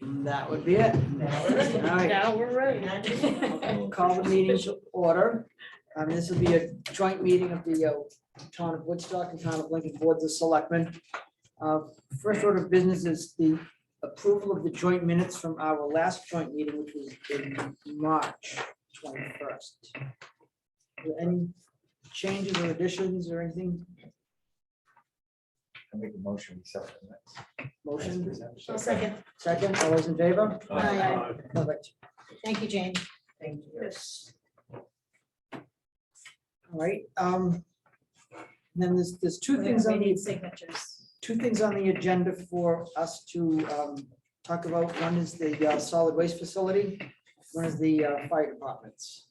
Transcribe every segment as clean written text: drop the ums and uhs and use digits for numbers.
That would be it. All right. Now we're ready. Call the meeting to order. This will be a joint meeting of the Town of Woodstock and Town of Lincoln Boards of Selectmen. First order of business is the approval of the joint minutes from our last joint meeting, which was in March 21st. Any changes or additions or anything? I make a motion, we accept the minutes. Motion, I'll second. second, all those in favor? Aye. Perfect. Thank you, Jane. Thank you. Yes. All right, then there's two things on We need the, signatures. two things on the agenda for us to talk about. One is the solid waste facility, one is the fire departments.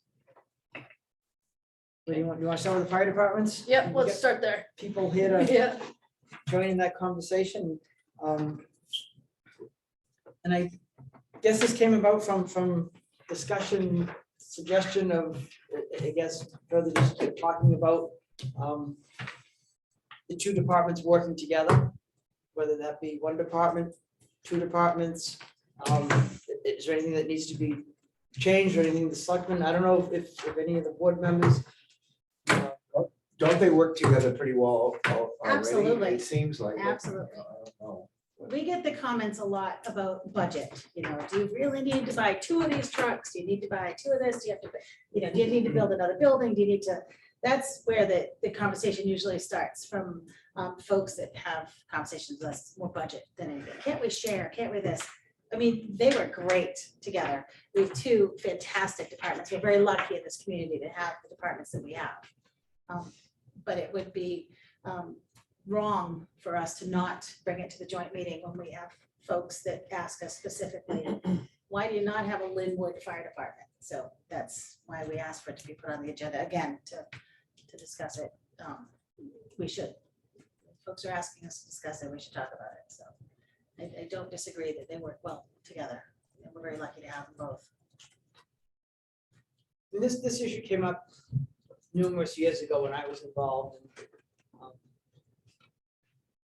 What do you want to start with the fire departments? Yep, We let's get start there. People here to Yeah. join in that conversation. And I guess this came about from discussion, suggestion of, I guess, further just talking about the two departments working together, whether that be one department, two departments. Is there anything that needs to be changed or anything the selectmen? I don't know if any of the board members. Don't they work together pretty well already? Absolutely. It seems like. it. Absolutely. I don't know. We get the comments a lot about budget, do you really need to buy 2 of these trucks? Do you need to buy 2 of this? Do you have to, do you need to build another building? Do you need to? That's where the conversation usually starts from folks that have conversations with us more budget than anything. Can't we share? Can't we this? I mean, they were great together. We have 2 fantastic departments. We're very lucky in this community to have the departments that we have. But it would be wrong for us to not bring it to the joint meeting when we have folks that ask us specifically, why do you not have a Linwood Fire Department? So that's why we asked for it to be put on the agenda again to discuss it. We should. If folks are asking us to discuss it, we should talk about it. So I don't disagree that they work well together. And we're very lucky to have them both. And this issue came up numerous years ago when I was involved in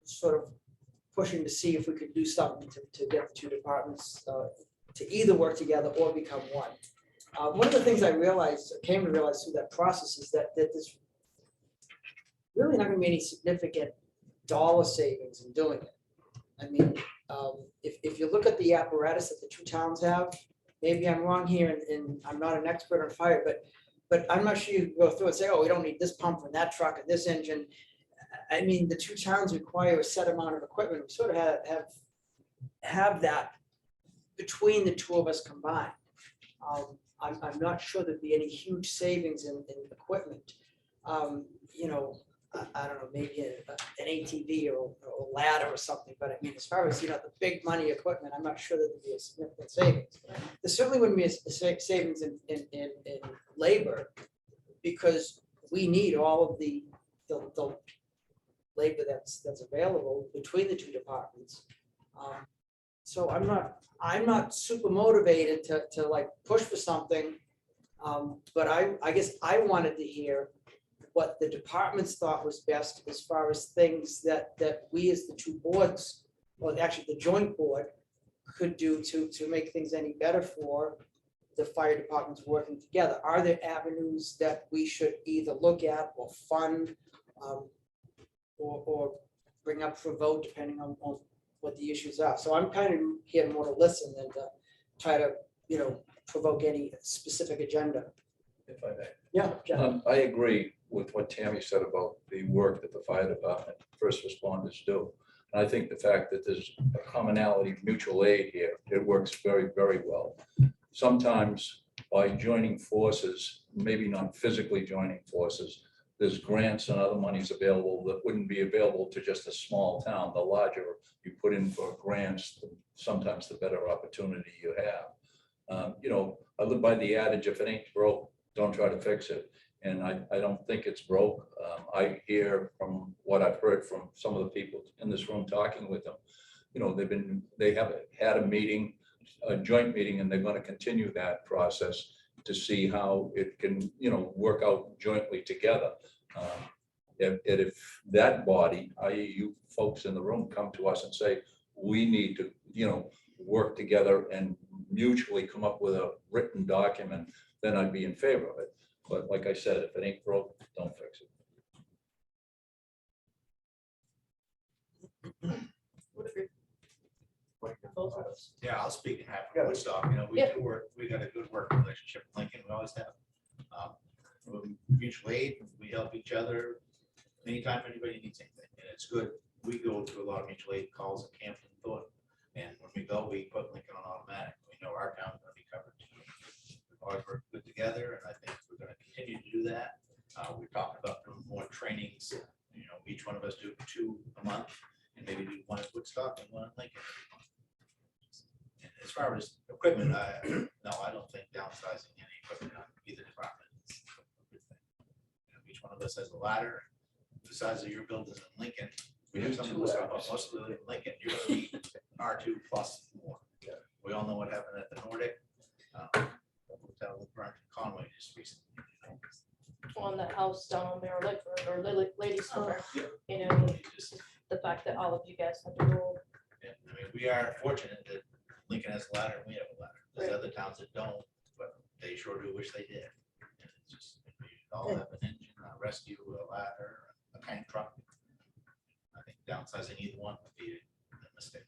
sort of pushing to see if we could do something to get the two departments to either work together or become one. One of the things I realized, or came to realize through that process, is that there's really not going to be any significant dollar savings in doing it. I mean, if you look at the apparatus that the two towns have, maybe I'm wrong here, and I'm not an expert on fire, but I'm not sure you go through and say, oh, we don't need this pump and that truck and this engine. I mean, the two towns require a set amount of equipment. We sort of have that between the two of us combined. I'm not sure there'd be any huge savings in equipment. I don't know, maybe an ATV or a ladder or something, but I mean, as far as, the big money equipment, I'm not sure that there'd be a significant savings. There certainly wouldn't be a savings in labor, because we need all of the labor that's available between the two departments. So I'm not super motivated to like push for something. But I guess I wanted to hear what the departments thought was best as far as things that we as the two boards, or actually the joint board, could do to make things any better for the fire departments working together. Are there avenues that we should either look at or fund, or bring up for vote, depending on what the issues are? So I'm kind of here more to listen than to try to, provoke any specific agenda. If I may. Yeah. Jeff. I agree with what Tammy said about the work that the fire department, first responders do. And I think the fact that there's a commonality, mutual aid here, it works very, very well. Sometimes by joining forces, maybe not physically joining forces, there's grants and other monies available that wouldn't be available to just a small town. The larger you put in for grants, sometimes the better opportunity you have. I live by the adage, if it ain't broke, don't try to fix it. And I don't think it's broke. I hear from what I've heard from some of the people in this room talking with them, they have had a meeting, a joint meeting, and they're going to continue that process to see how it can, work out jointly together. If that body, i.e. you folks in the room, come to us and say, we need to, work together and mutually come up with a written document, then I'd be in favor of it. But like I said, if it ain't broke, don't fix it. Would agree. Yeah, I'll speak in half of Woodstock. We Yeah. do work, we got a good working relationship with Lincoln. We always have. Mutual aid, we help each other anytime anybody needs anything. And it's good. We go to a lot of mutual aid calls at Campton Thornton. And when we go, we put Lincoln on automatic. We know our town's gonna be covered. We've always worked good together, and I think we're gonna continue to do that. We're talking about doing more trainings. Each one of us do 2 a month, and maybe do 1 at Woodstock and 1 at Lincoln. And as far as equipment, no, I don't think downsizing any equipment on either department is a good thing. Each one of us has a ladder. The size of your buildings in Lincoln, we have some of us, most of them in Lincoln, you're gonna need R2 plus more. We all know what happened at the Nordic. Hotel with Burnt Conway just recently. On that house down on Mirror Lake or Ladies Summer, You just- the fact that all of you guys had to roll. Yeah, I mean, we are fortunate that Lincoln has a ladder and we have a ladder. There's Right. other towns that don't, but they sure do wish they did. And it's just, we all have an engine, a rescue, a ladder, a tank truck. I think downsizing either one would be a mistake.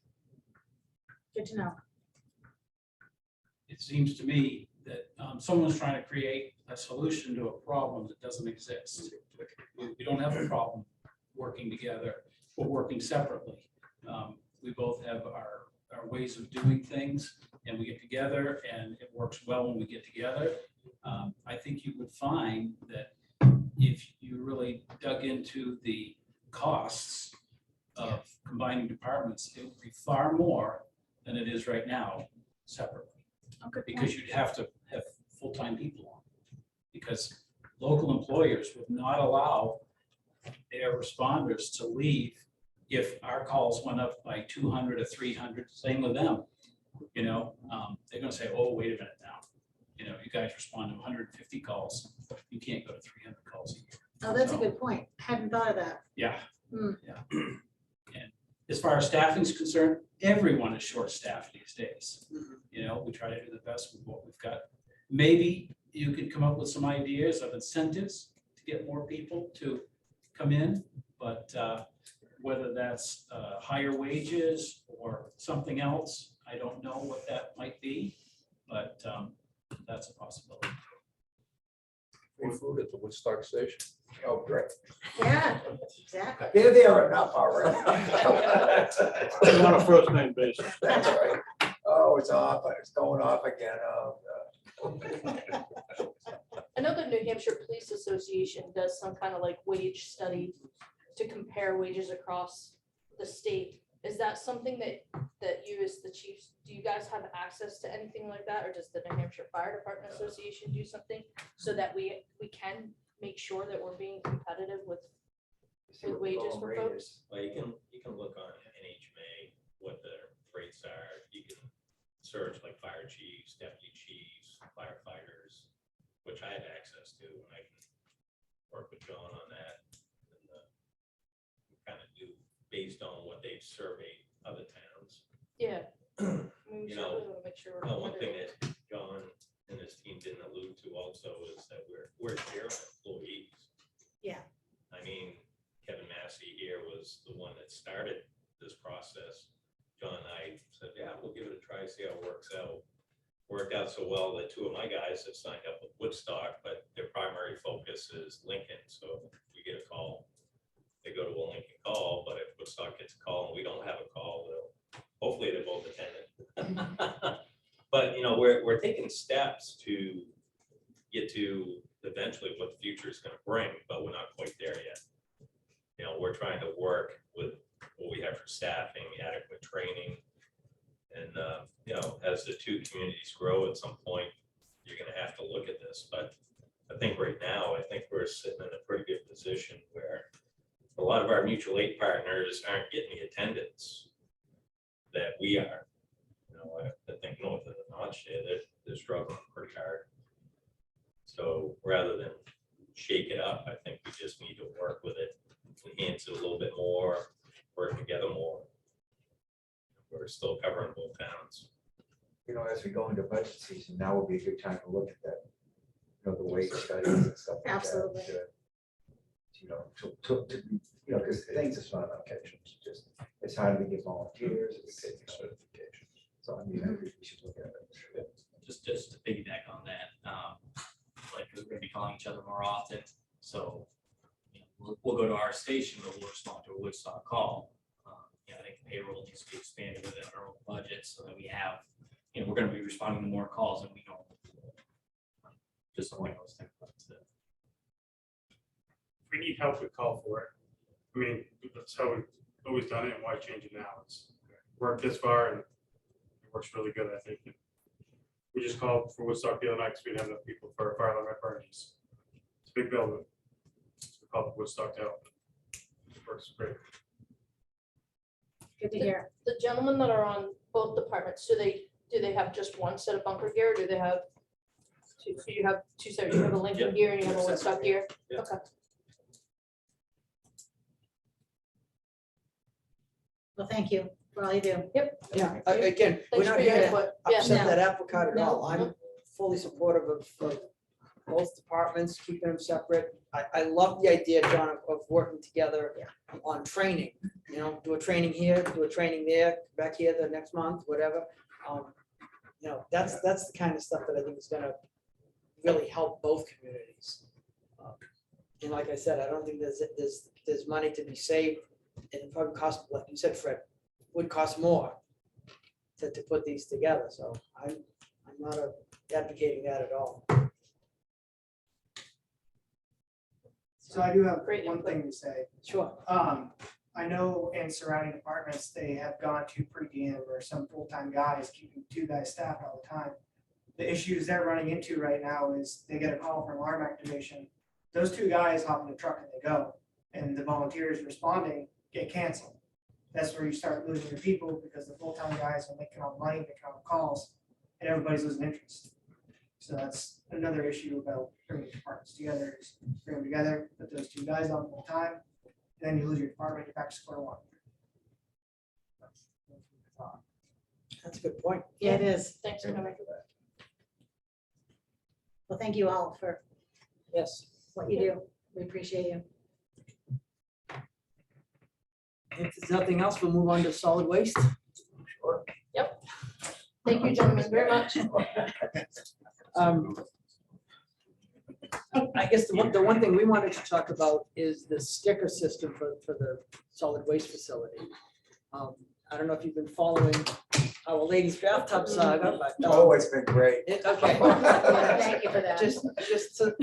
Good to know. It seems to me that someone's trying to create a solution to a problem that doesn't exist. We don't have a problem working together, but working separately. We both have our ways of doing things, and we get together, and it works well when we get together. I think you would find that if you really dug into the costs of combining departments, it would be far more than it is right now separately. Okay. Because you'd have to have full-time people on. Because local employers would not allow their responders to leave if our calls went up by 200 or 300, same with them. They're gonna say, oh, wait a minute now. You guys respond to 150 calls. You can't go to 300 calls a year. Oh, that's a good point. Hadn't thought of that. Yeah. Hmm. Yeah. And as far as staffing is concerned, everyone is short-staffed these days. We try to do the best with what we've got. Maybe you could come up with some ideas of incentives to get more people to come in, but whether that's higher wages or something else, I don't know what that might be, but that's a possibility. Free food at the Woodstock station. Oh, great. Yeah, exactly. They're there enough already. I'm on a first name basis. That's right. Oh, it's off, it's going off again. Oh, I know the New Hampshire Police Association does some kind of like wage study to compare wages across the state. Is that something that you as the chiefs, do you guys have access to anything like that? Or does the New Hampshire Fire Department Association do something so that we can make sure that we're being competitive with wages for folks? Well, you can look on NHMA, what the rates are. You can search like fire chiefs, deputy chiefs, firefighters, which I have access to, and I can work with John on that. And kind of do based on what they've surveyed other towns. Yeah. I mean, we You know, certainly wanna make sure we're One thing competitive. that John and his team didn't allude to also is that we're sharing employees. Yeah. I mean, Kevin Massey here was the one that started this process. John and I said, yeah, we'll give it a try, see how it works out. Worked out so well that 2 of my guys have signed up with Woodstock, but their primary focus is Lincoln. So if we get a call, they go to a Lincoln call, but if Woodstock gets a call and we don't have a call, hopefully they're both attended. But, we're taking steps to get to eventually what the future is going to bring, but we're not quite there yet. We're trying to work with what we have for staffing, adequate training. And, as the 2 communities grow at some point, you're going to have to look at this. But I think right now, we're sitting in a pretty good position where a lot of our mutual aid partners aren't getting the attendance that we are. I think north of the notch there, they're struggling pretty hard. So rather than shake it up, I think we just need to work with it, enhance it a little bit more, work together more. we're still covering both towns. You know, as we go into budget season, now would be a good time to look at that. You know, the wage studies and stuff like that. Absolutely. You know, you know, because things are not applications, just, it's hard to get volunteers, it's taking certifications. So I mean, I think we should look at it. Just to piggyback on that, like, we're gonna be calling each other more often, so, you know, we'll go to our station, but we'll respond to a Woodstock call. You know, I think payroll needs to be expanded within our own budget, so that we have, you know, we're gonna be responding to more calls than we know. Just something I was thinking about today. If we need help, we call for it. I mean, that's how we've always done it, and why change it now? It's worked this far and it works really good, I think. We just called for Woodstock the other night because we didn't have enough people for a fire alarm at Bernie's. It's a big building. So we called for Woodstock to help. It works great. Good to hear. The gentlemen that are on both departments, do they have just one set of bunker gear, or do they have two? So you have two sets, you have a Lincoln gear and you have a Woodstock gear? Yeah. Okay. Well, thank you for all you do. Yeah, again, we're Thanks not for your here to input. Yeah. upset No. that apple cart at No. all. I'm fully supportive of both departments, keeping them separate. I love the idea, John, of working together on training. You know, do a training here, do a training there, back here the next month, whatever. You know, that's the kind of stuff that I think is gonna really help both communities. And like I said, I don't think there's money to be saved, and it probably cost, like you said, Fred, would cost more to put these together, so I'm not advocating that at all. So I do have Great one input. thing to say. Sure. I know in surrounding departments, they have gone to per diem or some full-time guys, keeping 2 guys staffed all the time. The issues they're running into right now is they get a call for alarm activation. Those 2 guys hop in the truck and they go, and the volunteers responding get canceled. That's where you start losing your people because the full-time guys are making all the money, making all the calls, and everybody's losing interest. So that's another issue about bringing departments together, is bring them together, put those 2 guys on full time, then you lose your department, you're back to square one. That's a good point. Yeah, it is. Thanks for coming. Well, thank you all for Yes. what you do. We appreciate you. If there's nothing else, we'll move on to solid waste. Sure. Thank you, gentlemen, very much. I guess the one thing we wanted to talk about is the sticker system for the solid waste facility. I don't know if you've been following our ladies bathtub saga, but. Oh, it's been great. Okay. Yeah, thank you for that. Just to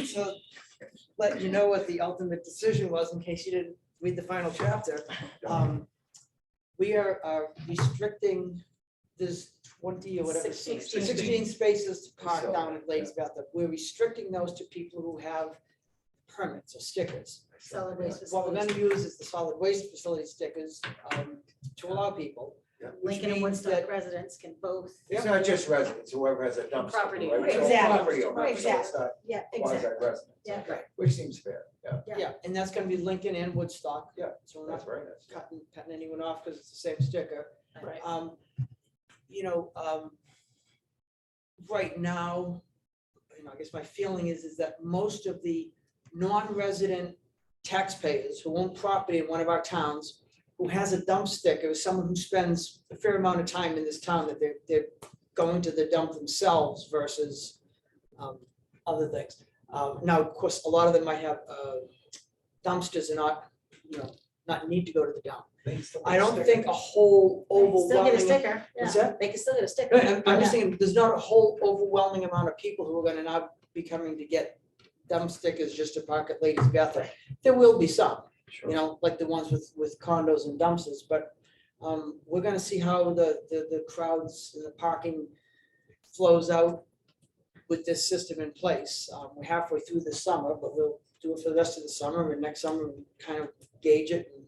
let you know what the ultimate decision was, in case you didn't read the final chapter. We are restricting this 20 or whatever. 16 spaces to park down at Ladies Bathtub. We're restricting those to people who have permits or stickers. Solid waste What we're facilities. gonna use is the solid waste facility stickers to allow people. which Lincoln and means Woodstock that- residents can both. It's not just residents, whoever has a dumpster. Property right? owner. It's all Exactly. property owner, so Exactly. it's not Yeah, exactly. quasi-residents. Yeah. Okay, which seems fair, yeah, Yeah, and that's gonna be Lincoln and Woodstock. Yeah, So we're that's not very nice. cutting anyone off because it's the same sticker. Right. You know, right now, I guess my feeling is that most of the non-resident taxpayers who own property in one of our towns, who has a dump sticker, is someone who spends a fair amount of time in this town, that they're going to the dump themselves versus other things. Now, of course, a lot of them might have dumpsters and not need to go to the dump. I don't think a whole Still get a overwhelming. sticker. What's Yeah, that? they can still get a sticker. I'm just thinking, there's not a whole overwhelming amount of people who are gonna now be coming to get dump stickers just to park at Ladies Bathroom. There will be some, like the ones with condos and dumpsters, but we're gonna see how the crowds and the parking flows out with this system in place. We're halfway through the summer, but we'll do it for the rest of the summer, and next summer, we kind of gauge it and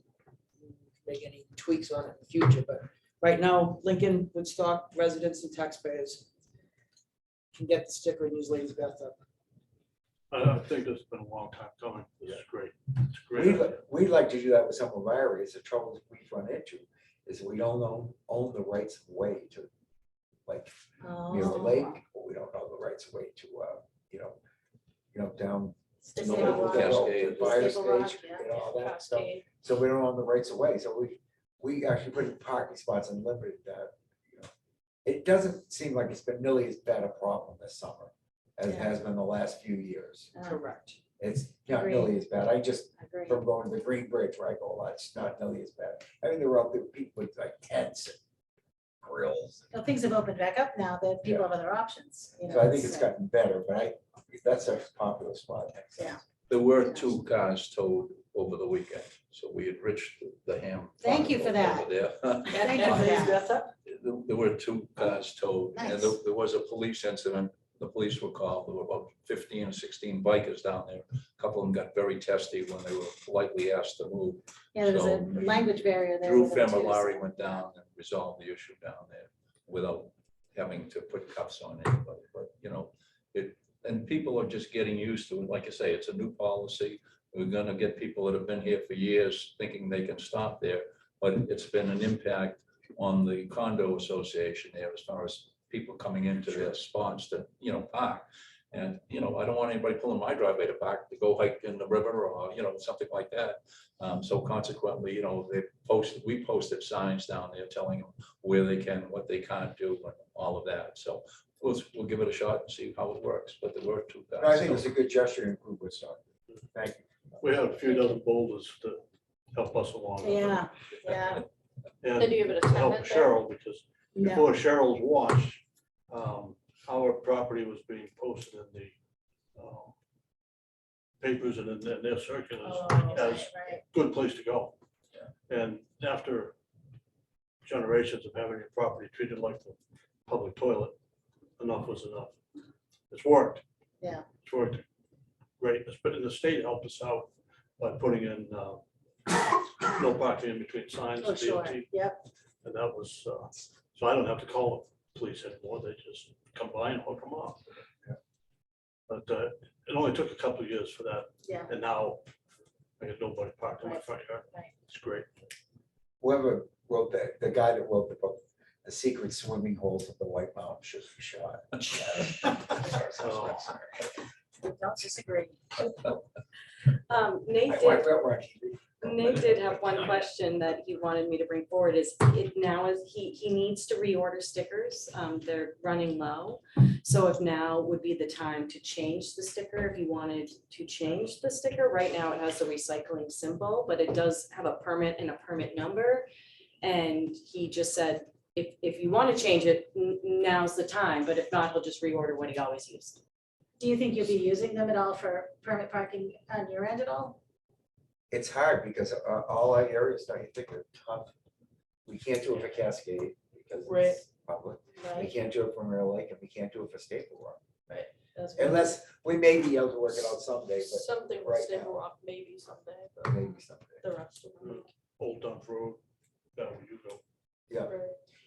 make any tweaks on it in the future, but right now, Lincoln, Woodstock residents and taxpayers can get the sticker and use Ladies Bathtub. I think this has been a long time coming. This is great. It's great. We'd like to do that with some of our areas. The trouble that we've run into is we don't own the rights of way to, like, near the Oh. lake, but we don't own the rights of way to, down to the Staple local Rock. Cascade, fire Staple Rock, station, yeah. all that stuff. Cascade. So we don't own the rights of way, so we actually put in parking spots and limited that, It doesn't seem like it's been nearly as bad a problem this summer as it Yeah. has been the last few years. Correct. It's not Agreed. nearly as bad. I just, Agreed. from going to the Green Bridge where I go a lot, it's not nearly as bad. I mean, there were out there people with like tents and grills. Well, things have opened back up now that people have other options, you know. So I think it's gotten better, but that's a popular spot. Yeah. There were 2 cars towed over the weekend, so we enriched the ham. Thank you for that. over there. Thank you for that. There were 2 cars towed, and Nice. there was a police incident. The police were called. There were about 15 or 16 bikers down there. A couple of them got very testy when they were politely asked to move. Yeah, there's a So, language barrier there. Drew with them too, Familari so- went down and resolved the issue down there without having to put cuffs on anybody, but, and people are just getting used to it. Like I say, it's a new policy. We're gonna get people that have been here for years thinking they can stop there, but it's been an impact on the condo association there as far as people coming into their spots to, park. And, I don't want anybody pulling my driveway to park to go hike in the river or, something like that. So consequently, we posted signs down there telling them where they can, what they can't do, and all of that. So we'll give it a shot and see how it works, but there were 2 guys. I think it's a good gesture to improve Woodstock. Thank you. We had a few dozen boulders to help us along. Yeah, yeah, And Did you have an to help attendant there? Cheryl, because no, before Cheryl's wash, our property was being posted in the papers and in their circulars oh, as right, a right. good place to go. And after generations of having your property treated like the public toilet, enough was enough. It's worked. Yeah. It's worked great. And the state helped us out by putting in no parking in between signs. Oh, sure, DOT. yep, And that was, so I don't have to call the police anymore, they just come by and hook them up. Yeah. But it only took a couple of years for that, yeah, and now I got nobody parked in my Right, front yard. right. It's great. Whoever wrote that, the guy that wrote the book, The Secret Swimming Holes of the White Mountain should be shot. So, don't disagree. Nate I did, went real right. Nate did have one question that he wanted me to bring forward is it now is, he needs to reorder stickers. They're running low. So if now would be the time to change the sticker, if you wanted to change the sticker. Right now it has the recycling symbol, but it does have a permit and a permit number. And he just said, if you want to change it, now's the time, but if not, he'll just reorder what he always used. Do you think you'll be using them at all for permit parking on your end at all? It's hard because all our areas, don't you think, are tough. We can't do it for Cascade because Right. it's public. We Right. can't do it for Mirror Lake and we can't do it for Staple Rock. Those- Unless, we may be able to work it out someday, Something with right Staple now. Rock, maybe someday, but but maybe someday. the rest of them. Old Dump Road, that where you go. Yeah, Right.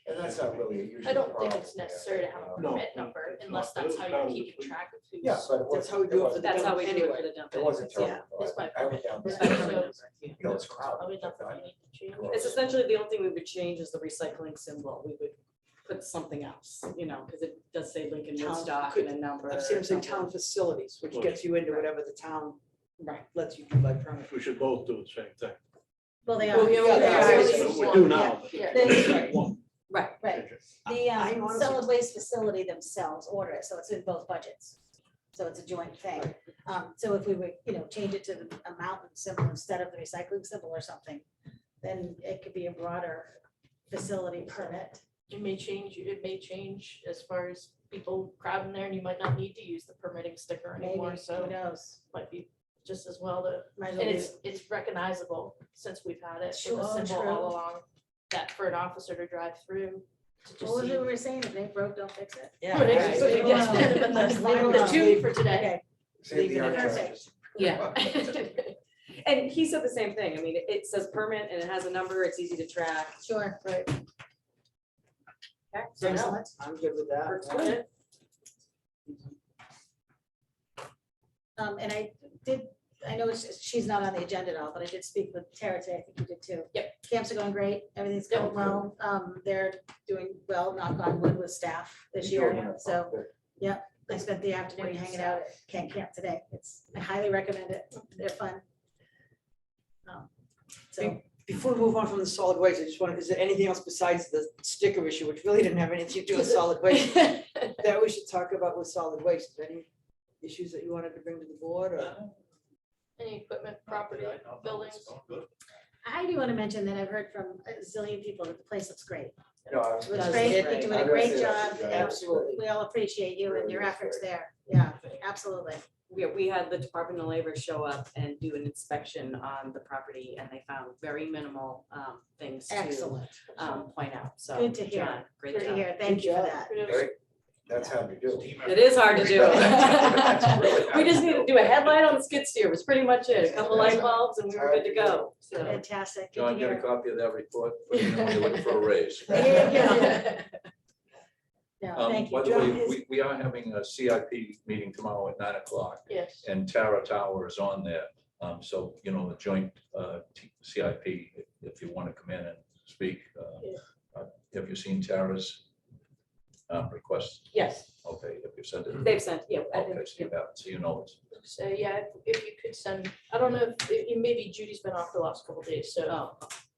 and that's not really a usual I don't think problem it's there, necessary to have a you know. No, permit number it's unless not. that's It how was you're part of the keeping fleet. track of who's. Yeah, but it That's how we wasn't- do it for wasn't- the That's how dump we do it anyway. for the dump. It wasn't Yeah. terrible. It's by I went down It's there. by permit. You know, it's crowded. Probably nothing you need to change. Gross. It's essentially the only thing we would change is the recycling symbol. We would put something else, because it does say Lincoln Town Woodstock could- and a number. I've seen them or say something. town facilities, which Right. gets you into whatever the town Right. lets you do by permit. We should both do the same thing. Well, they Well, are. we only- Yeah, we only yeah. use We one. do now. but Yeah. They- One. Right. Right. The I honestly- solid waste facility themselves order it, so it's in both budgets. So it's a joint thing. So if we would, change it to the mountain symbol instead of the recycling symbol or something, then it could be a broader facility permit. It may change as far as people crowding there and you might not need to use the permitting sticker Maybe, anymore, who so knows? might be just as well to. Might as And well it's recognizable since we've had it, Sure, with the symbol true. all along, that for an officer to drive through. To What just was see. it we were saying? If they broke, don't fix it? Yeah. But it's- right. but it gets kind of in the Wow. tune for today. Okay, Save the art Perfect. charges. Yeah. And he said the same thing. I mean, it says permit and it has a number. It's easy to track. sure. Right. Okay, so no, Excellent. I'm good with that. works good. And I did I know she's not on the agenda at all, but I did speak with Tara today, I think you did too. Yep. Camps are going great, everything's going well, they're doing well, knock on wood with staff this year, so. I spent the afternoon hanging out at Kent Camp today. I highly recommend it. They're fun. So, Before we move on from the solid waste, I just want, is there anything else besides the sticker issue, which really didn't have anything to do with solid waste, that we should talk about with solid waste? Is there any issues that you wanted to bring to the board or? Any equipment, property, buildings? I do want to mention that I've heard from a zillion people that the place looks great. No, It looks Does great. it? You're doing I'm a gonna great say job. that, and absolutely. We all appreciate you and Really your is efforts great. there. Yeah, absolutely. We had the Department of Labor show up and do an inspection on the property, and they found very minimal things to Excellent. point out, so. Good to hear. John, great Good to job. hear. Thank you for job. that. Great. That's how we do. It is hard to do. That's really hard We just to need to do a headlight on the skid steer, was pretty much it, a couple light bulbs and we were good to go, so. Fantastic. Good to John, get a hear. copy of that report, you know, when you're looking for a raise. Yeah. No, thank By you. the way, John, we are having a CIP meeting tomorrow at 9:00, Yes. and Tara Tower is on there. So, you know, the joint CIP, if you want to come in and speak. Have you seen Tara's request? Yes, Okay, if you sent it. they've sent, yeah. I think- Okay, so you have, so you know it's. So, yeah, if you could send, I don't know, if maybe Judy's been off the last couple days, so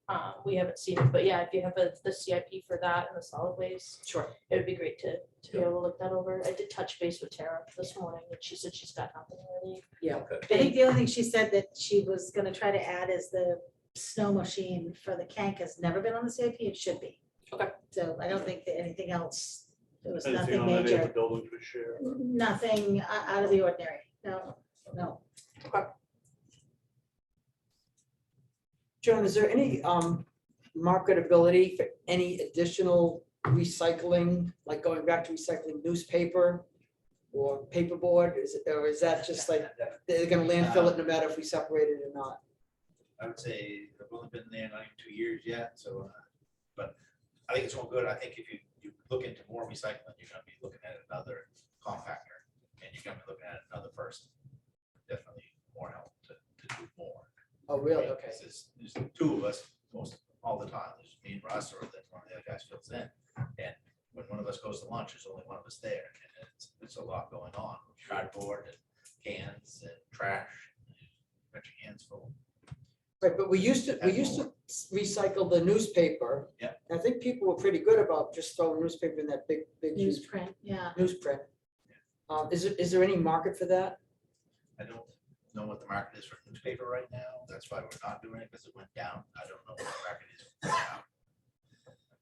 Oh, we haven't seen it, but yeah, if you have the CIP for that and the solid waste, sure. it would be great to be able to look that over. I did touch base with Tara this morning, and she said she's got nothing really. Okay. I think the only thing she said that she was gonna try to add is the snow machine for the Kank has never been on the CIP, it should be. Okay. So I don't think that anything else, there was Anything nothing on any of the major, buildings we share? nothing out of the ordinary, no. John, is there any marketability for any additional recycling, like going back to recycling newspaper or paperboard? Or is that just like, they're gonna landfill it no matter if we separate it or not? I would say I've only been there not even 2 years yet, so, but I think it's all good. I think if you look into more recycling, you're gonna be looking at another compactor, and you're gonna be looking at another person. Definitely more help to do more. Oh, really? Okay. Because there's two of us all the time. There's me and Russ, or then one of the other guys fills in. And when one of us goes to lunch, there's only one of us there, and it's a lot going on. Cardboard and cans and trash, got your hands full. Right, but we used to recycle the newspaper. Yeah. I think people were pretty good about just throwing newspaper in that big huge Newsprint, yeah. newsprint. Is there any market for that? I don't know what the market is for newspaper right now. That's why we're not doing it, because it went down. I don't know what the market is now.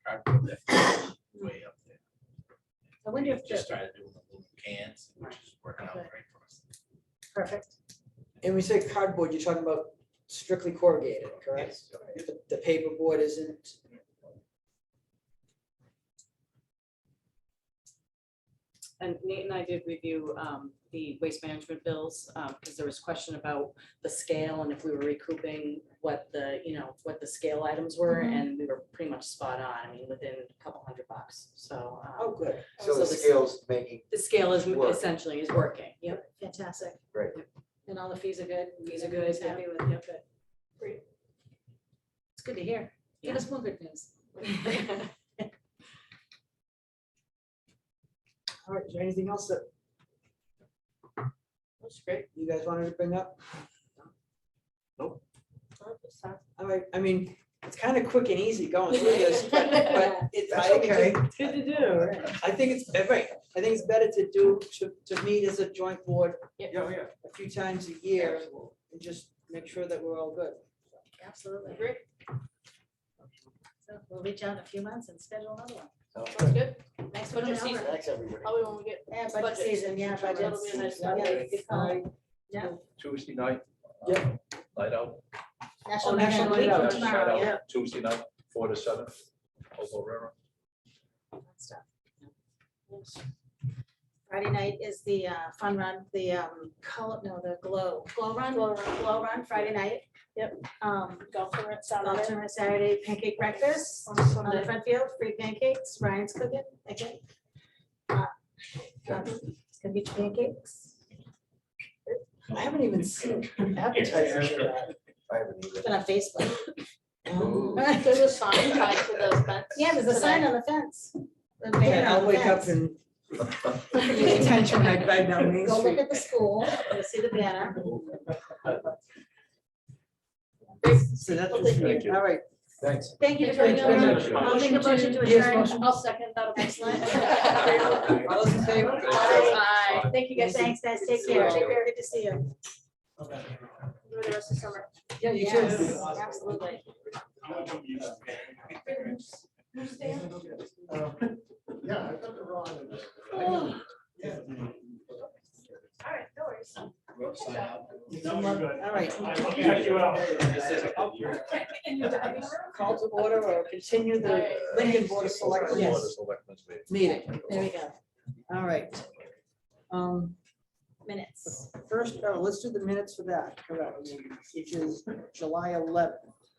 Cardboard definitely way up there. I wonder if We just the, started doing the little cans, which is working out Okay. great for us. perfect. And we say cardboard, you're talking about strictly corrugated, correct? Yes. The paperboard isn't. And Nate and I did review the waste management bills, because there was question about the scale and if we were recouping what the, what the scale items were, Mhm. and we were pretty much spot on, I mean, within a couple $100. So Oh, good. So So the the- scale's making, the scale is Work. essentially is working, yep. Fantastic. Great. And all the fees are good? Fees are good, Everybody's yeah. happy with, yeah, good. Great. It's good to hear. Give Yeah. us more good news. All right, is there anything else that That's great. you guys wanted to bring up? All right, I mean, it's kind of quick and easy going through this, but it's, That's I think okay. it's- It's good to do, right? I think it's, right, I think it's better to meet as a joint board yeah, a few times a year and just make sure that we're all good. Absolutely. Great. So we'll reach out in a few months and schedule another one. Sounds good. Thanks for Budget coming over. Thanks, everybody. Probably when we get Yeah, budget budget. season, yeah, That'll budgets. be a nice Yeah, time. good call. Yeah. Tuesday night. Yeah. Light out. National National Night Night Out Out. tomorrow, Night out, yeah. Tuesday night, 4 to 7. Hobo River. Fun stuff. Friday night is the fun run, the the glow run, glow run, Friday night. Yep. Golf tournament Golf Saturday. tournament Saturday, pancake breakfast On on the Sunday. front field, free pancakes, Ryan's cooking, I think. It's gonna be pancakes. I haven't even seen advertising for that. I haven't either. It's been on Facebook. Ooh. There's a sign tied to the fence. Yeah, there's a sign on the fence. A Okay, banner on I'll the wake up fence. and pay attention, I ride down Main Go look Street. at the school, you'll see the banner. So that's, Well, thank you. all right. Thanks. Thank you for Thank joining you very us. much. I'll make a motion to Yes, adjourn. motion. I'll second that. Excellent. All those in favor? Aye. Thank you guys. Thanks, guys, take care. Take care. Good to see you. Enjoy the rest of summer. Yeah, you Yes, too. absolutely. Yeah, I got the wrong. All right, no worries. All right. I'll check you out. Call to order or continue the Lincoln Board of Selectmen Board of Selectmen's meeting. meeting. There we go. All right. Minutes. First, let's do the minutes for that, correct, which is July 11th.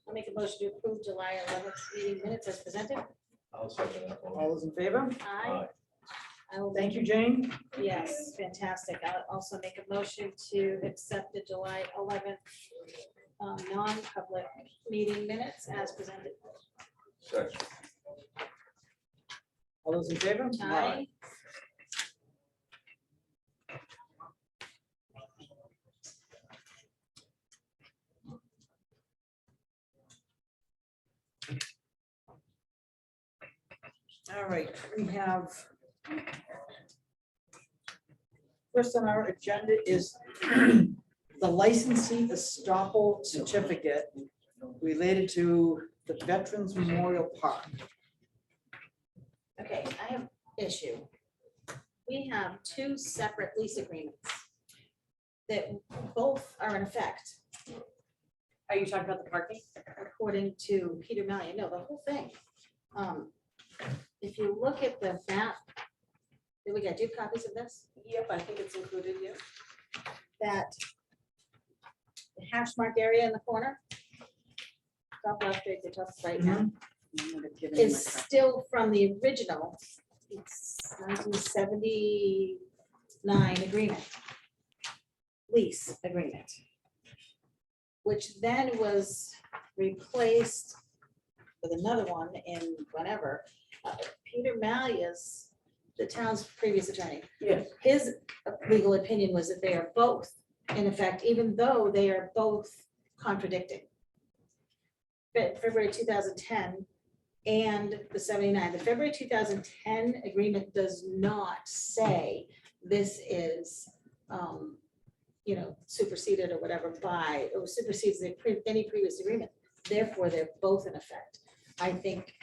I'll make a motion to approve July 11th meeting minutes as presented. I'll second that one. All those in favor? Aye. I will Thank you, Jane. Yes, fantastic. I'll also make a motion to accept the July 11th non-public meeting minutes as presented. Second. All those in favor? Aye. All right, we have. First on our agenda is the licensee estoppel certificate related to the Veterans Memorial Park. Okay, I have issue. We have two separate lease agreements that both are in effect, Are you talking about the parking? according to Peter Malion. No, the whole thing. If you look at the map, do we got two copies of this? Yep, I think it's included, yeah. That the hash mark area in the corner, top left, right, the top right now, is still from the original 1979 agreement, lease agreement, which then was replaced with another one in whenever. Peter Malia's, the town's previous attorney. Yes. His legal opinion was that they are both in effect, even though they are both contradicting. But February 2010 and the 79, the February 2010 agreement does not say this is, superseded or whatever by, or supersedes any previous agreement. Therefore, they're both in effect. I think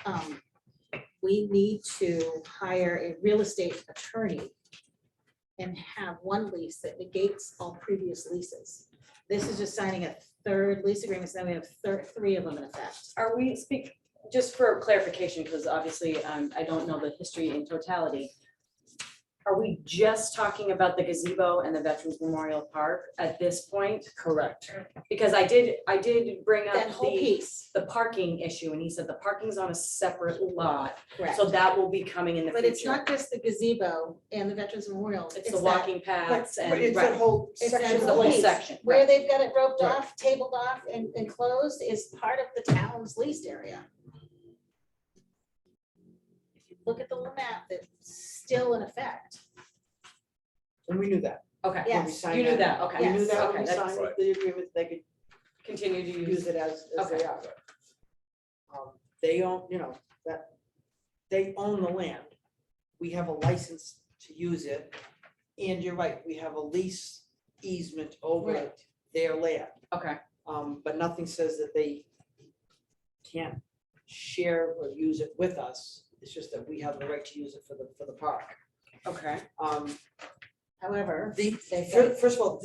we need to hire a real estate attorney and have one lease that negates all previous leases. This is just signing a third lease agreement, so then we have three of them in effect. Are we just for clarification, because obviously I don't know the history in totality. Are we just talking about the gazebo and the Veterans Memorial Park at this point? Correct. Because I did bring That up whole piece, the parking issue, and he said the parking's on a separate lot, correct. so that will be coming in the future. But it's not just the gazebo and the Veterans Memorial. It's the that- walking paths But and, it's that right, whole It's that section. the whole piece. section. Where right. they've got it roped Right. off, tabled off and enclosed is part of the town's leased area. If you look at the map, it's still in effect. And we knew that. Okay, Yeah. when we signed you knew that, We okay. knew that when Okay, we that's signed right. the agreement, they could continue to use use, it as they Okay. are. They own, that, they own the land. We have a license to use it. And you're right, we have a lease easement over Right. their land. okay, But nothing says that they can't share or use it with us. It's just that we have the right to use it for the park. okay. However, The, they've got- first of all,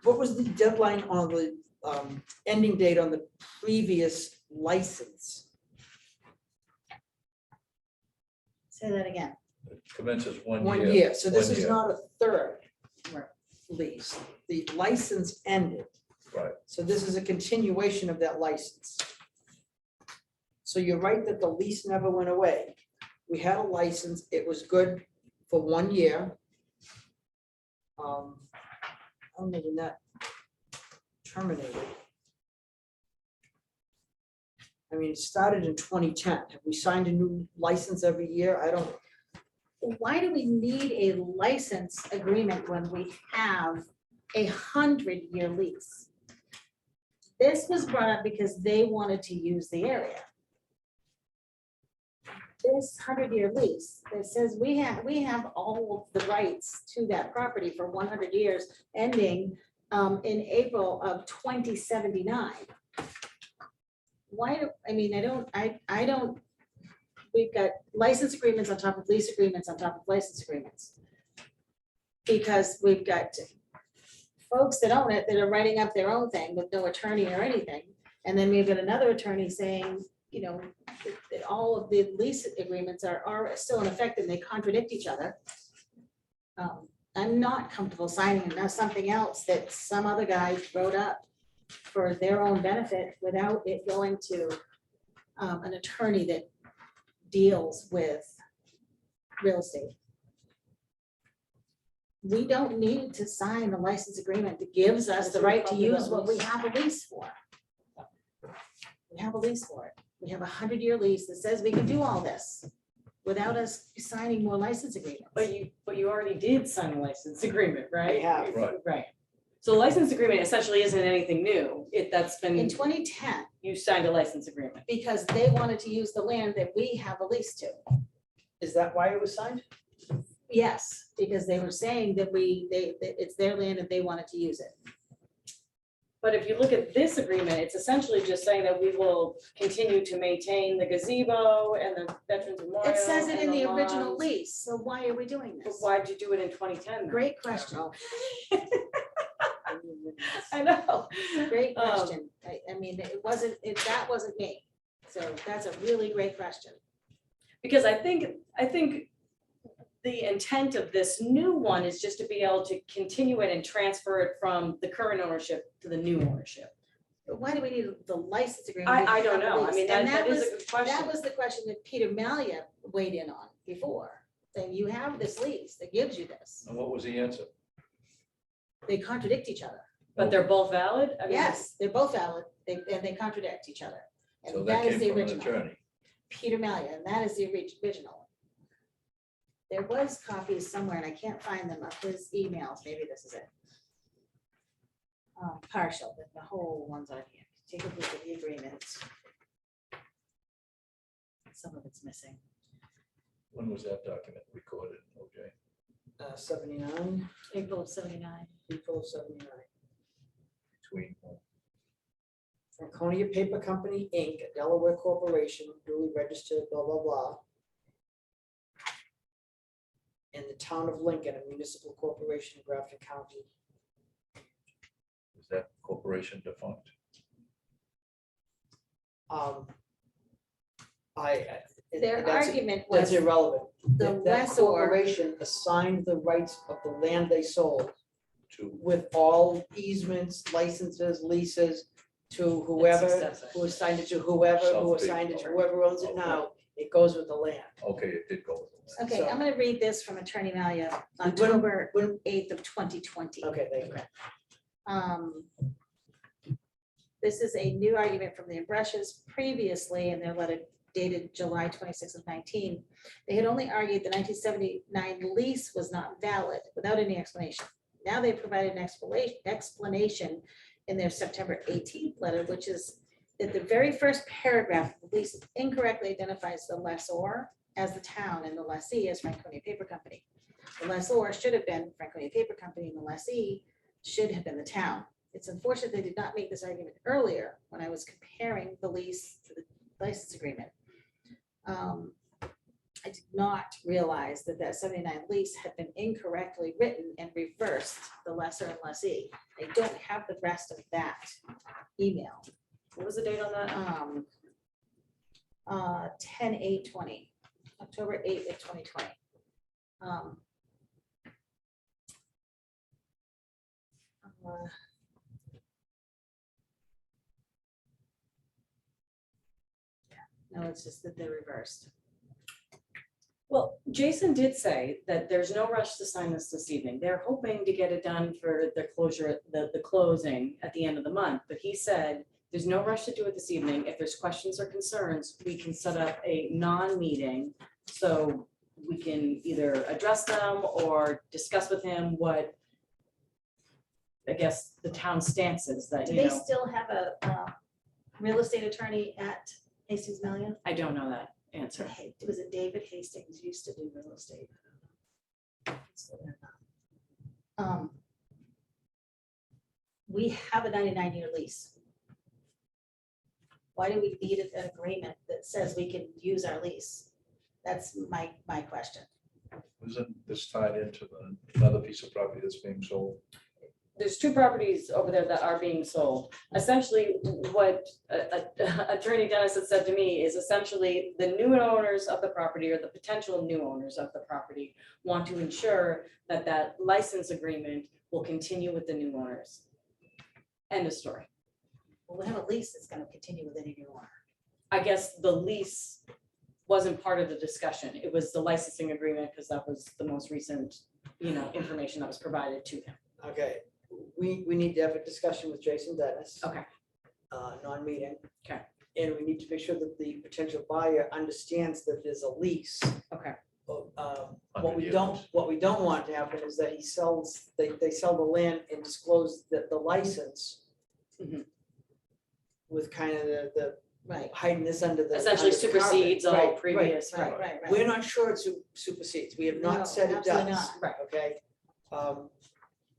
what was the deadline on the ending date on the previous license? say that again. Commences 1 year. 1 year, so this 1 is year. not a third Right. lease. The license ended. Right. So this is a continuation of that license. So you're right that the lease never went away. We had a license, it was good for 1 year. when that terminated? I mean, it started in 2010. Have we signed a new license every year? I don't, Why do we need a license agreement when we have a 100-year lease? This was brought up because they wanted to use the area. This 100-year lease that says we have all of the rights to that property for 100 years, ending in April of 2079. Why do, I mean, I don't, we've got license agreements on top of lease agreements on top of license agreements. Because we've got folks that own it that are writing up their own thing with no attorney or anything. And then we've got another attorney saying, you know, that all of the lease agreements are still in effect and they contradict each other. I'm not comfortable signing something else that some other guy wrote up for their own benefit without it going to an attorney that deals with real estate. We don't need to sign the license agreement that gives us the right to use what we have a lease for. We have a lease for it. We have a 100-year lease that says we can do all this without us signing more license agreements. But you already did sign a license agreement, right? we have. Right. Right. So the license agreement essentially isn't anything new. That's In been, 2010, you signed a license agreement. because they wanted to use the land that we have a lease to. Is that why it was signed? Yes, because they were saying that that it's their land and they wanted to use it. But if you look at this agreement, it's essentially just saying that we will continue to maintain the gazebo and the Veterans Memorial. It says it in and the original lawns. lease, so why are we doing But this? why'd you do it in 2010? then? Great question, I know. great Um, question. I mean, that wasn't me. So that's a really great question. Because I think the intent of this new one is just to be able to continue it and transfer it from the current ownership to the new ownership. But why do we need the license agreement? I don't know. I mean, And that is was- a good question. That was the question that Peter Malia weighed in on before, saying you have this lease that gives you this. And what was the answer? They contradict each other. But they're both valid? I mean, Yes, they're both valid, and they contradict each other. So And that that is came the from an original. attorney. Peter Malia, and that is the original. There was copies somewhere, and I can't find them, of his emails, maybe this is it. Partial, but the whole one's on here. Take a look at the agreement. Some of it's missing. When was that document recorded, OJ? 79, April of 79. April of 79. Between, Franconia Paper Company, Inc., a Delaware corporation, duly registered, blah, blah, blah. In the town of Lincoln, a municipal corporation in Grafton County. is that corporation defunct? Their that's- argument That's was irrelevant. the That lessor, corporation assigned the rights of the land they sold To, with all easements, licenses, leases to whoever, who assigned it to whoever, who assigned it to whoever owns it now. It goes with the land. okay, it did go with the land. okay, I'm gonna read this from Attorney Malia, When- October when- 8th of 2020. Okay, there you go. This is a new argument from the Imbrushes. Previously, in their letter dated July 26th of 19, they had only argued the 1979 lease was not valid without any explanation. Now they provided an explanation in their September 18th letter, which is that the very first paragraph of the lease incorrectly identifies the lessor as the town and the lessee as Franconia Paper Company. The lessor should have been Franconia Paper Company and the lessee should have been the town. It's unfortunate they did not make this argument earlier when I was comparing the lease to the license agreement. I did not realize that that 79 lease had been incorrectly written and reversed the lessor and lessee. I don't have the rest of that email. What was the date on that? 10/8/20, October 8th of 2020. No, it's just that they're reversed. Well, Jason did say that there's no rush to sign this evening. They're hoping to get it done for the closure, the closing at the end of the month. But he said, there's no rush to do it this evening. If there's questions or concerns, we can set up a non-meeting. So we can either address them or discuss with him what, I guess, the town stance is that, Do you they know, still have a real estate attorney at Hastings Million? I don't know that answer. Hey, was it David Hastings used to do real estate? Still there now. We have a 99-year lease. Why do we need an agreement that says we can use our lease? That's my question. Isn't this tied into another piece of property that's being sold? There's two properties over there that are being sold. Essentially, what Attorney Dennis had said to me is essentially the new owners of the property or the potential new owners of the property want to ensure that that license agreement will continue with the new owners. End of story. Well, we have a lease that's gonna continue with any new owner. I guess the lease wasn't part of the discussion. It was the licensing agreement because that was the most recent, information that was provided to him. Okay, we need to have a discussion with Jason Dennis. Okay. Non-meeting. Okay. And we need to make sure that the potential buyer understands that there's a lease. Okay. What we don't want to happen is that they sell the land and disclose that the license Mhm. with kind of the Right, hiding this under the. Essentially under the carpet. supersedes all Right, previous. right. We're not sure it supersedes. We have No, not said it absolutely does. not. Right. Okay.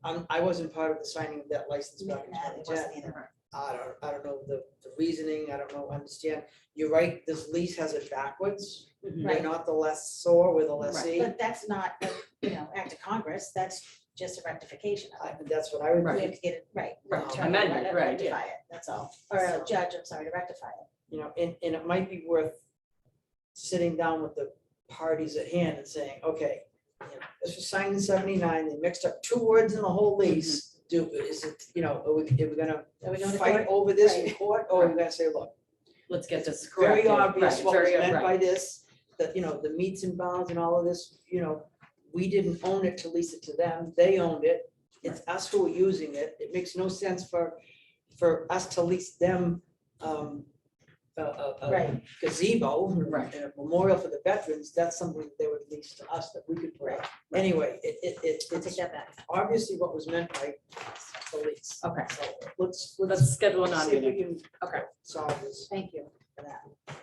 I wasn't part of the signing of that license back in Nah, it 2010. wasn't either. I don't know the reasoning, I don't know, understand. You're right, this lease has it backwards. Mhm. We're not the lessor, we're the lessee. But that's not, act of Congress, that's just a rectification of it. That's what I would We do. have to get it right. Right, Attorney, amended, to right, yeah. rectify it, that's all. Or a judge, I'm sorry, to rectify it. And it might be worth sitting down with the parties at hand and saying, okay, this was signed in 79, they mixed up 2 words in the whole lease. Is it, are we gonna Are we going to fight court? over this in Right. court, or are we gonna say, look, Let's get this very corrected. obvious Right, what was very meant right. by this, that, the meets and bounds and all of this, we didn't own it to lease it to them, they owned it. It's us who are using it. It makes no sense for us to lease them, a Right. gazebo, Right. and a memorial for the veterans. That's something that they would lease to us that we could put up. Anyway, I'll take it's that back. obviously what was meant by the lease. Okay, So let's let's schedule a see if we non-meeting. can Okay. solve this. Thank you for that.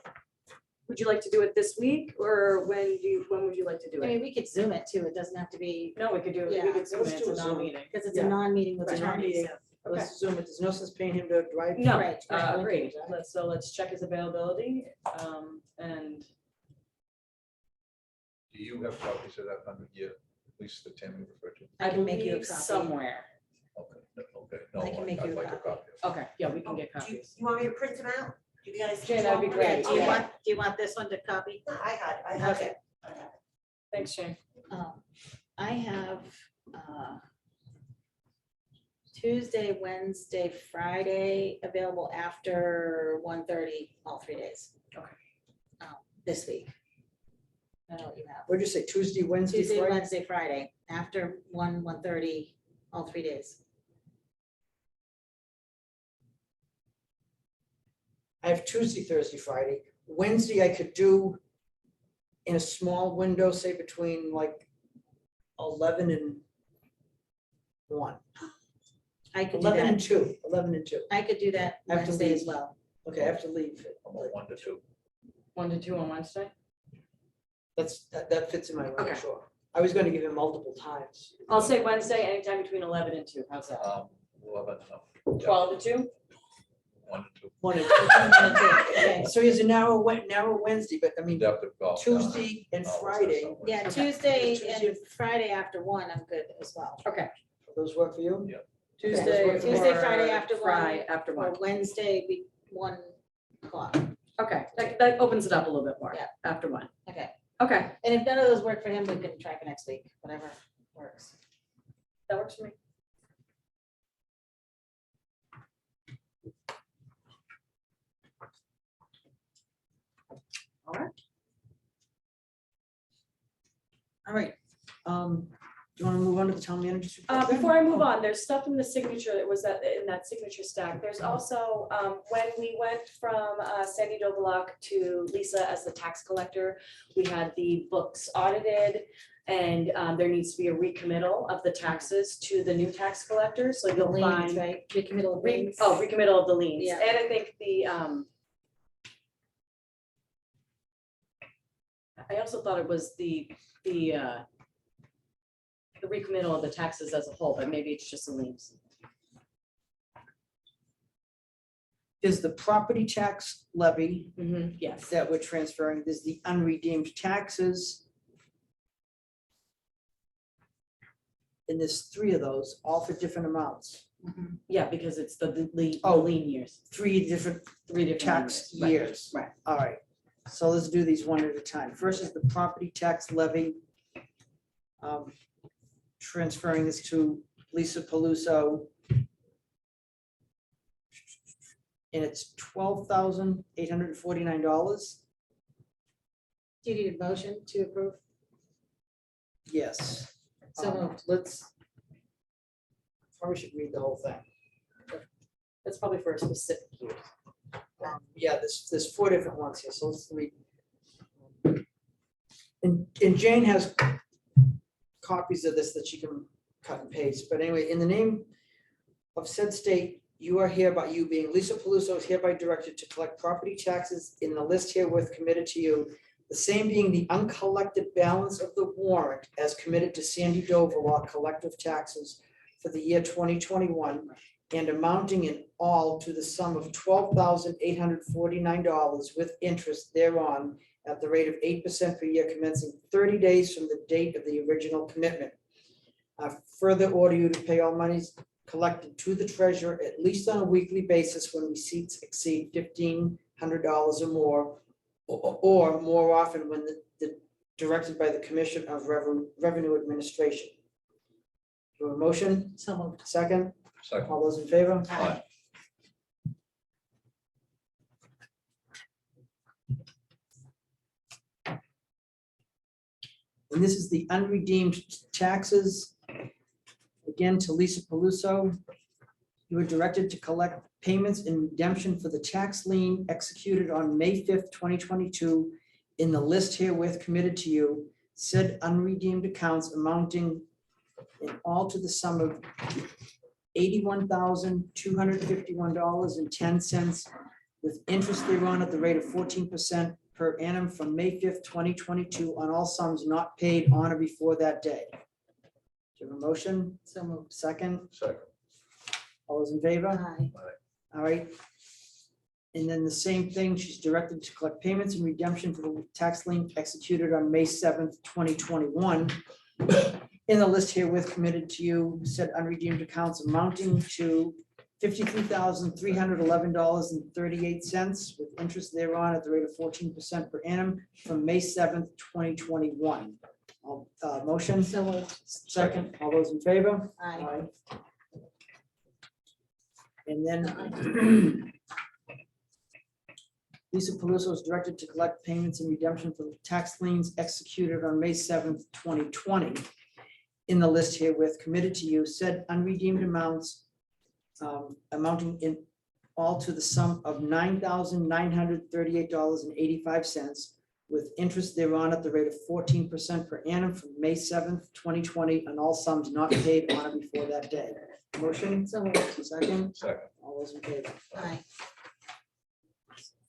Would you like to do it this week or when would you like to do I it? mean, we could Zoom it too, it doesn't have to be, No, we could do it, Yeah, we could zoom it, let's it's do a a Zoom. non-meeting. because it's Yeah. a non-meeting with Right. attorneys, so. Let's zoom it. There's no sense paying him to drive. No, Right, right. agreed. Let's check his availability, and Do you have copies of that 100-year lease that Tammy referred to? I can make you a believe copy. somewhere. Okay, okay. No, I can make you I'd a like a copy. copy. Okay, yeah, we can get Do you- copies. You want me to print them out? You guys? Jane, that'd be want- great. Do you Yeah. want this one to copy? No, I got it. I have Okay. it. Thanks, Shane. I have Tuesday, Wednesday, Friday available after 1:30, all 3 days. Okay. This week. I don't know what you have. What'd you say, Tuesday, Wednesday, Tuesday, Friday? Wednesday, Friday, after 1:30, all 3 days. I have Tuesday, Thursday, Friday. Wednesday I could do in a small window, say between like 11 and 1. I could do 11 and that. 2, 11 and 2. I could do that I have to Wednesday as leave. well. Okay, I have to leave. I'm at 1 to 2. 1 to 2 on Wednesday? That fits in my window, Okay. sure. I was gonna give him multiple times. I'll say Wednesday, anytime between 11 and 2. How's that? 11, no. 12 to 2? 1 to 2. 1 and 2. Okay. So here's a narrow Wednesday, but I mean, You'd have to go. Tuesday and Friday, Yeah, Okay. Tuesday Tuesday. and Friday after 1, I'm good as well. Okay. those work for you? Tuesday. Tuesday, or Friday after 1. Friday after Or 1. Wednesday, 1 o'clock. Okay, that opens it up a little bit more. Yeah. After 1. Okay. Okay, And if none of those work for him, we can try for next week, whatever works. that works for me. All right. All right. Do you want to move on to the town manager's report? then? Before I move on, there's stuff in the signature that was in that signature stack. There's also, when we went from Sandy Dovalak to Lisa as the tax collector, we had the books audited, and there needs to be a recommittal of the taxes to the new tax collector, so you'll Liens, find. right, recommittal of liens. Recommittal of the liens, Yeah. and I think I also thought it was the recommittal of the taxes as a whole, but maybe it's just the liens. There's the property tax levy Yes. that we're transferring. There's the unredeemed taxes. And there's 3 of those, all for different amounts. Yeah, because it's the Oh. lien years, 3 different 3 different tax years. Right, years. Right. All right, so let's do these one at a time. First is the property tax levy. Transferring this to Lisa Paluso. And it's $12,849. Do you need a motion to approve? Yes. So moved. Let's. Probably should read the whole thing. That's probably for a specific use. Yeah, there's 4 different ones here, so let's read. And Jane has copies of this that she can cut and paste, but anyway, in the name of said state, you are hereby, you being Lisa Paluso is hereby directed to collect property taxes in the list herewith committed to you, the same being the uncollected balance of the warrant as committed to Sandy Dovalak collective taxes for the year 2021 and amounting in all to the sum of $12,849 with interest thereon at the rate of 8% per year commencing 30 days from the date of the original commitment. Further order you to pay all monies collected to the treasurer at least on a weekly basis when receipts exceed $1,500 or more, or more often when directed by the Commission of Revenue Administration. Do you have a motion? So moved. Second? Second. All those in favor? Aye. And this is the unredeemed taxes. Again, to Lisa Paluso. You are directed to collect payments in redemption for the tax lien executed on May 5th, 2022 in the list herewith committed to you, said unredeemed accounts amounting in all to the sum of $81,251.10 with interest thereon at the rate of 14% per annum from May 5th, 2022 on all sums not paid on or before that day. Do you have a motion? So moved. Second? Second. All those in favor? Aye. All right. And then the same thing, she's directed to collect payments and redemption for the tax lien executed on May 7th, 2021. In the list herewith committed to you, said unredeemed accounts amounting to $53,311.38 with interest thereon at the rate of 14% per annum from May 7th, 2021. Motion? So moved. Second, all those in favor? Aye. And then Lisa Paluso is directed to collect payments and redemption for the tax liens executed on May 7th, 2020. In the list herewith committed to you, said unredeemed amounts amounting in all to the sum of $9,938.85 with interest thereon at the rate of 14% per annum from May 7th, 2020 on all sums not paid on or before that day. Motion? So moved. Second? Second. All those in favor? Aye.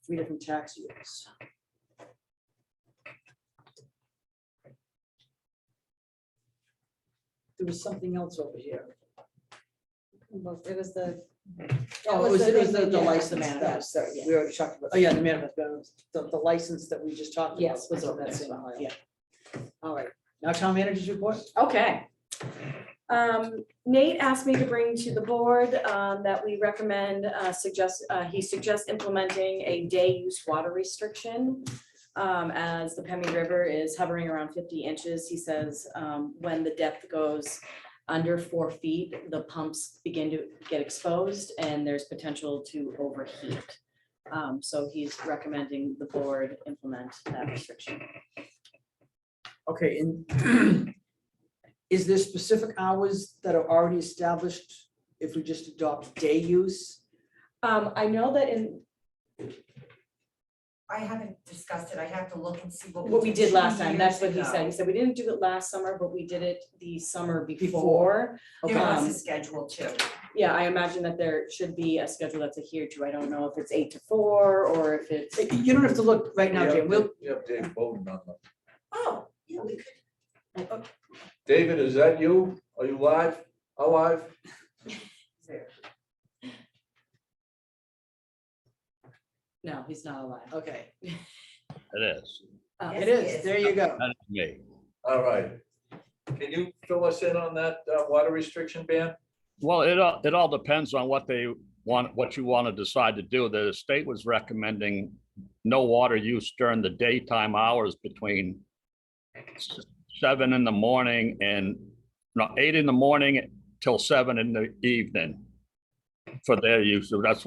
3 different tax years. There was something else over here. Well, it was the. Oh, it was the license Yeah. that we already talked about. Oh, yeah, the manifest, but it was the license that we just talked about. Yes, was was over over that there. same aisle. Yeah. All right, now town manager's report. Okay. Nate asked me to bring to the board that we recommend, he suggests implementing a day use water restriction. As the Pemmy River is hovering around 50 inches, he says, when the depth goes under 4 feet, the pumps begin to get exposed and there's potential to overheat. So he's recommending the board implement that restriction. Okay, and is there specific hours that are already established if we just adopt day use? I know that in I haven't discussed it. I have to look and see what we did last 2 time, that's what years he said. He ago. said, we didn't do it last summer, but we did it the summer Before. before. There was Um, a schedule too. Yeah, I imagine that there should be a schedule that's adhered to. I don't know if it's 8 to 4 or if it's. You don't have to look right now, Jim. We'll, You have Dave Bowden on the. Oh, yeah, we could. David, is that you? Are you live? Alive? No, he's not alive. okay, It is. Yes, it he is. is. There you go. That is me. All right. Can you fill us in on that water restriction ban? Well, it all depends on what they want, what you want to decide to do. The state was recommending no water use during the daytime hours between 7 in the morning and, no, 8 in the morning till 7 in the evening for their use. So that's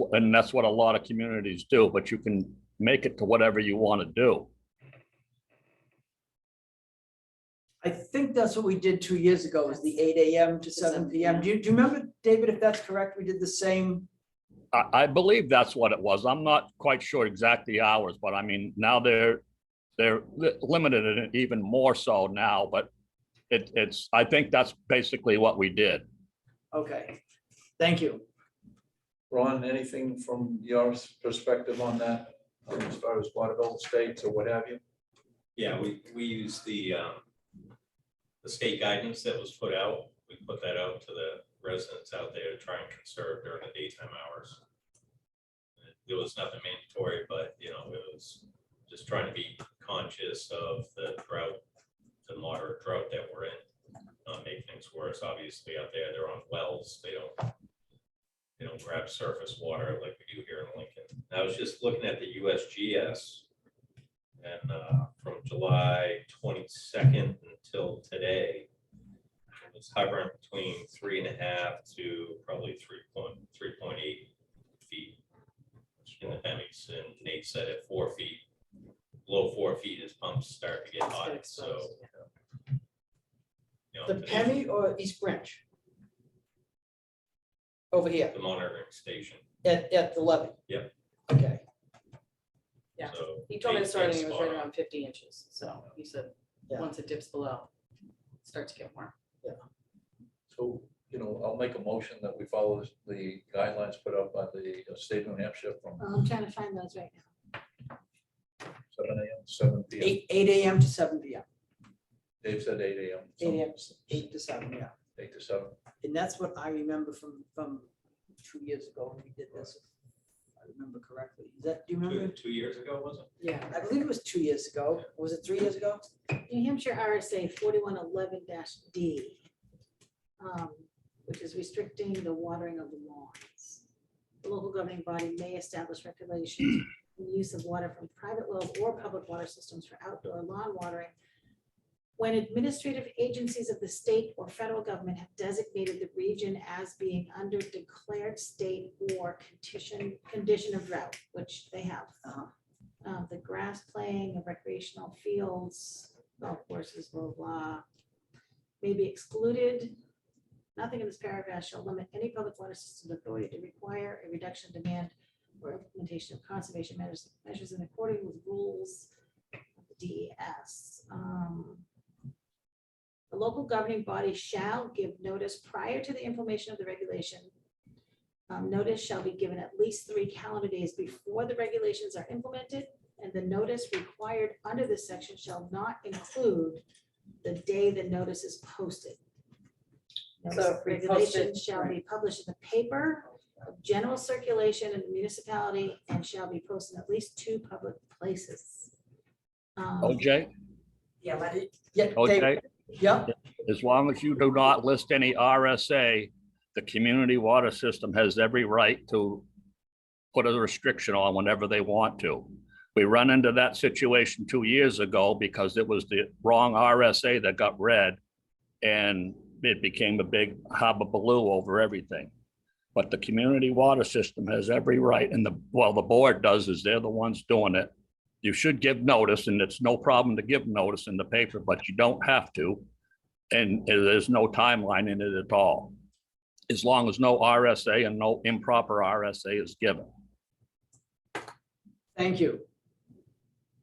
what a lot of communities do, but you can make it to whatever you want to do. I think that's what we did 2 years ago, was the 8 AM to 7 PM. Do you remember, David, if that's correct? We did the same. I believe that's what it was. I'm not quite sure exact the hours, but I mean, now they're limited it even more so now, but it's, I think that's basically what we did. Okay, thank you. Ron, anything from your perspective on that, as far as Waterville Estates or what have you? Yeah, we use the state guidance that was put out. We put that out to the residents out there to try and conserve during the daytime hours. It was nothing mandatory, but you know, it was just trying to be conscious of the drought, the moderate drought that we're in. Not make things worse. Obviously out there, they're on wells. They don't grab surface water like we do here in Lincoln. And I was just looking at the USGS, and from July 22nd until today, it was hovering between 3.5 to probably 3.8 feet in the Hemis, and Nate said at 4 feet, below 4 feet, his pumps start to get hot. So, you know, The Pemmy or East Branch? Over here, the monitoring station. at the levee? Yep. Okay, Yeah. So He told me the Nate's starting, been it was spot right on. around 50 inches. So he said, Yeah. once it dips below, it starts to get warm. So, you know, I'll make a motion that we follow the guidelines put up by the state of New Hampshire from I'm trying to find those right now. 7 AM, 7 PM. 8 AM to 7 PM. Dave said 8 AM. 8 AM, 8 to 7, yeah. 8 to 7. And that's what I remember from 2 years ago when we did this. If I remember correctly. Is that, do you remember? 2 years ago, was it? Yeah. I believe it was 2 years ago. Was it 3 years ago? New Hampshire RSA 4111-D, which is restricting the watering of the lawns. The local governing body may establish regulations for the use of water from private wells or public water systems for outdoor lawn watering when administrative agencies of the state or federal government have designated the region as being under declared state or condition of drought, which they have. The grass playing of recreational fields, golf courses, blah, blah, blah, may be excluded. Nothing in this paragraph shall limit any public water system's authority to require a reduction in demand or implementation of conservation measures in accordance with rules of the DES. The local governing body shall give notice prior to the implementation of the regulation. Notice shall be given at least 3 calendar days before the regulations are implemented, and the notice required under this section shall not include the day the notice is posted. Notice So of if we post it, regulations shall be published in the paper of general circulation in the municipality and shall be posted in at least 2 public places. OJ, Yeah, but Yeah, Dave, OJ, yeah, as long as you do not list any RSA, the community water system has every right to put a restriction on whenever they want to. We run into that situation 2 years ago because it was the wrong RSA that got read, and it became a big hullabaloo over everything. But the community water system has every right, and the board does, is they're the ones doing it. you should give notice, and it's no problem to give notice in the paper, but you don't have to. And there's no timeline in it at all, as long as no RSA and no improper RSA is given. Thank you.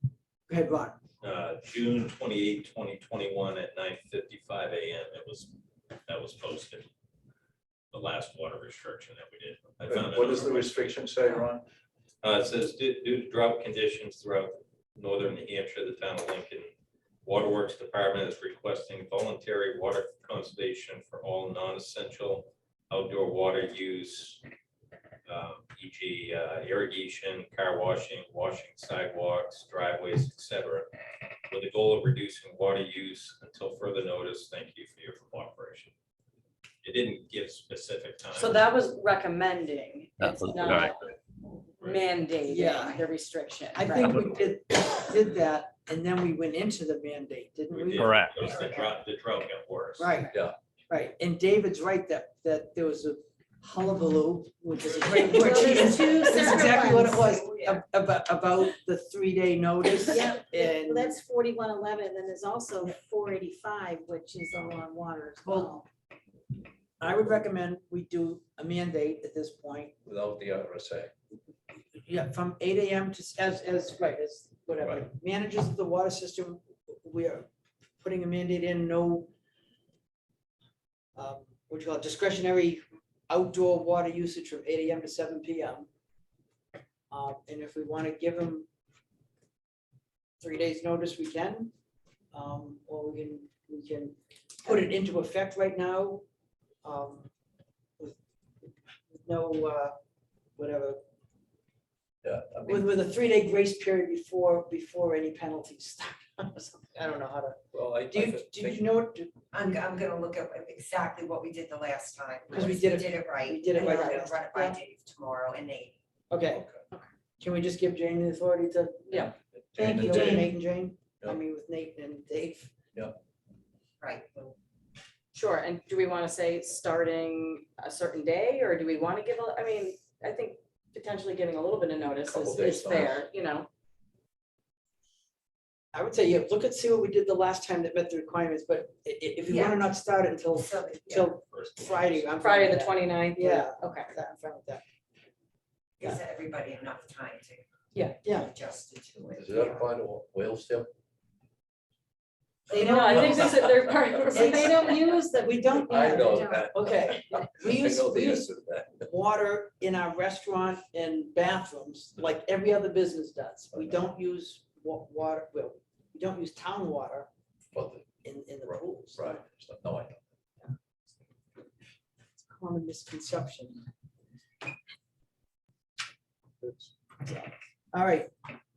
Go ahead, Ron. June 28, 2021 at 9:55 a.m. That was posted. The last water restriction that we did. I found What does the another one. restriction say, Ron? It says due to drought conditions throughout northern New Hampshire, the town of Lincoln Waterworks Department is requesting voluntary water conservation for all non-essential outdoor water use, e.g. Irrigation, car washing, washing sidewalks, driveways, etc., with the goal of reducing water use until further notice. Thank you for your cooperation. It didn't give specific time. So that was recommending, That it's was not right. mandating Yeah. the restriction. I right? think we did that, and then we went into the mandate, didn't We we? did, Correct. because the drought got worse. Right. Yeah. Right, and David's right that there was a hullabaloo, which is a great word. Well, there's two That's separate exactly what it ones. was, about the 3-day notice. Yeah, And well, that's 4111, then there's also 485, which is all on water as well. I would recommend we do a mandate at this point, Without the RSA. yeah, from 8 AM to, as whatever. Right. Managers of the water system, we are putting a mandate in, no what you call it, discretionary outdoor water usage from 8 AM to 7 PM. And if we want to give them 3 days notice, we can. Or we can put it into effect right now. With no, whatever, Yeah. I mean, with a 3-day grace period before any penalties start. I don't know how to, well, I do you know what, I'm gonna look at exactly what we did the last time. 'Cause we did it right. we did it and right I'm gonna last run it by time. Dave tomorrow and Nate. okay. Can we just give Jane the authority to? Yeah. Thank you, deal with Jane. Nate and Jane, I Yeah. mean with Nate and Dave. Right. Sure, and do we want to say starting a certain day, or do we want to give, I mean, I think potentially giving a little bit of notice Couple is days fair, you know? I would say, yeah, look and see what we did the last time that met the requirements, but if you want to not start it until So, yeah. till Friday, I'm fine Friday with the that. 29th. Yeah. Okay. I'm fine with that. Gives everybody enough time to Yeah. adjust to it. Does that apply to Wales still? They No, I think don't, this is their part. And they don't use the. we don't, I Yeah, know they don't. that. okay, we I use, know the we use answer to that. water in our restaurant and bathrooms, like every other business does. We don't use water, well, we don't use town water Well, in the Right, pools. right, so, no, I know. It's a common misconception. All right,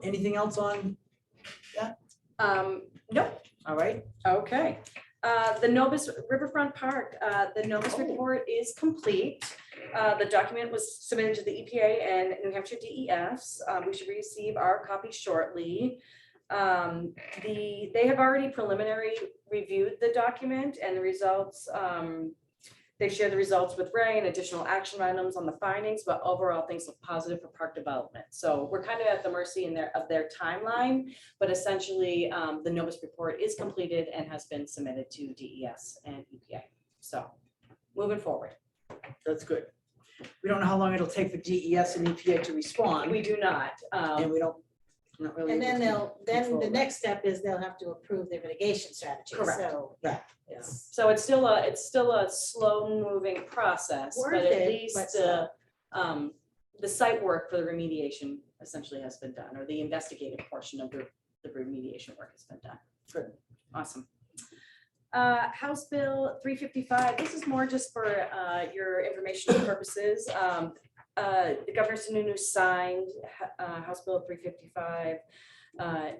anything else on, Nope. all right, Okay, the Novus Riverfront Park, the Novus report is complete. The document was submitted to the EPA and New Hampshire DES. We should receive our copy shortly. They have already preliminary reviewed the document and the results. They shared the results with Ray and additional action items on the findings, but overall things look positive for park development. So we're kind of at the mercy of their timeline, but essentially the Novus report is completed and has been submitted to DES and EPA. So moving forward. that's good. We don't know how long it'll take for DES and EPA to respond, We do not. and we don't, not really. And then able to then control the that. next step is they'll have to approve their mitigation strategy. Correct. So, Yeah. yeah. So it's still a slow moving process, Worth but at it, least but slow. the site work for the remediation essentially has been done, or the investigative portion of the remediation work has been done. Good. Awesome. House Bill 355, this is more just for your informational purposes. The Governor Sununu signed House Bill 355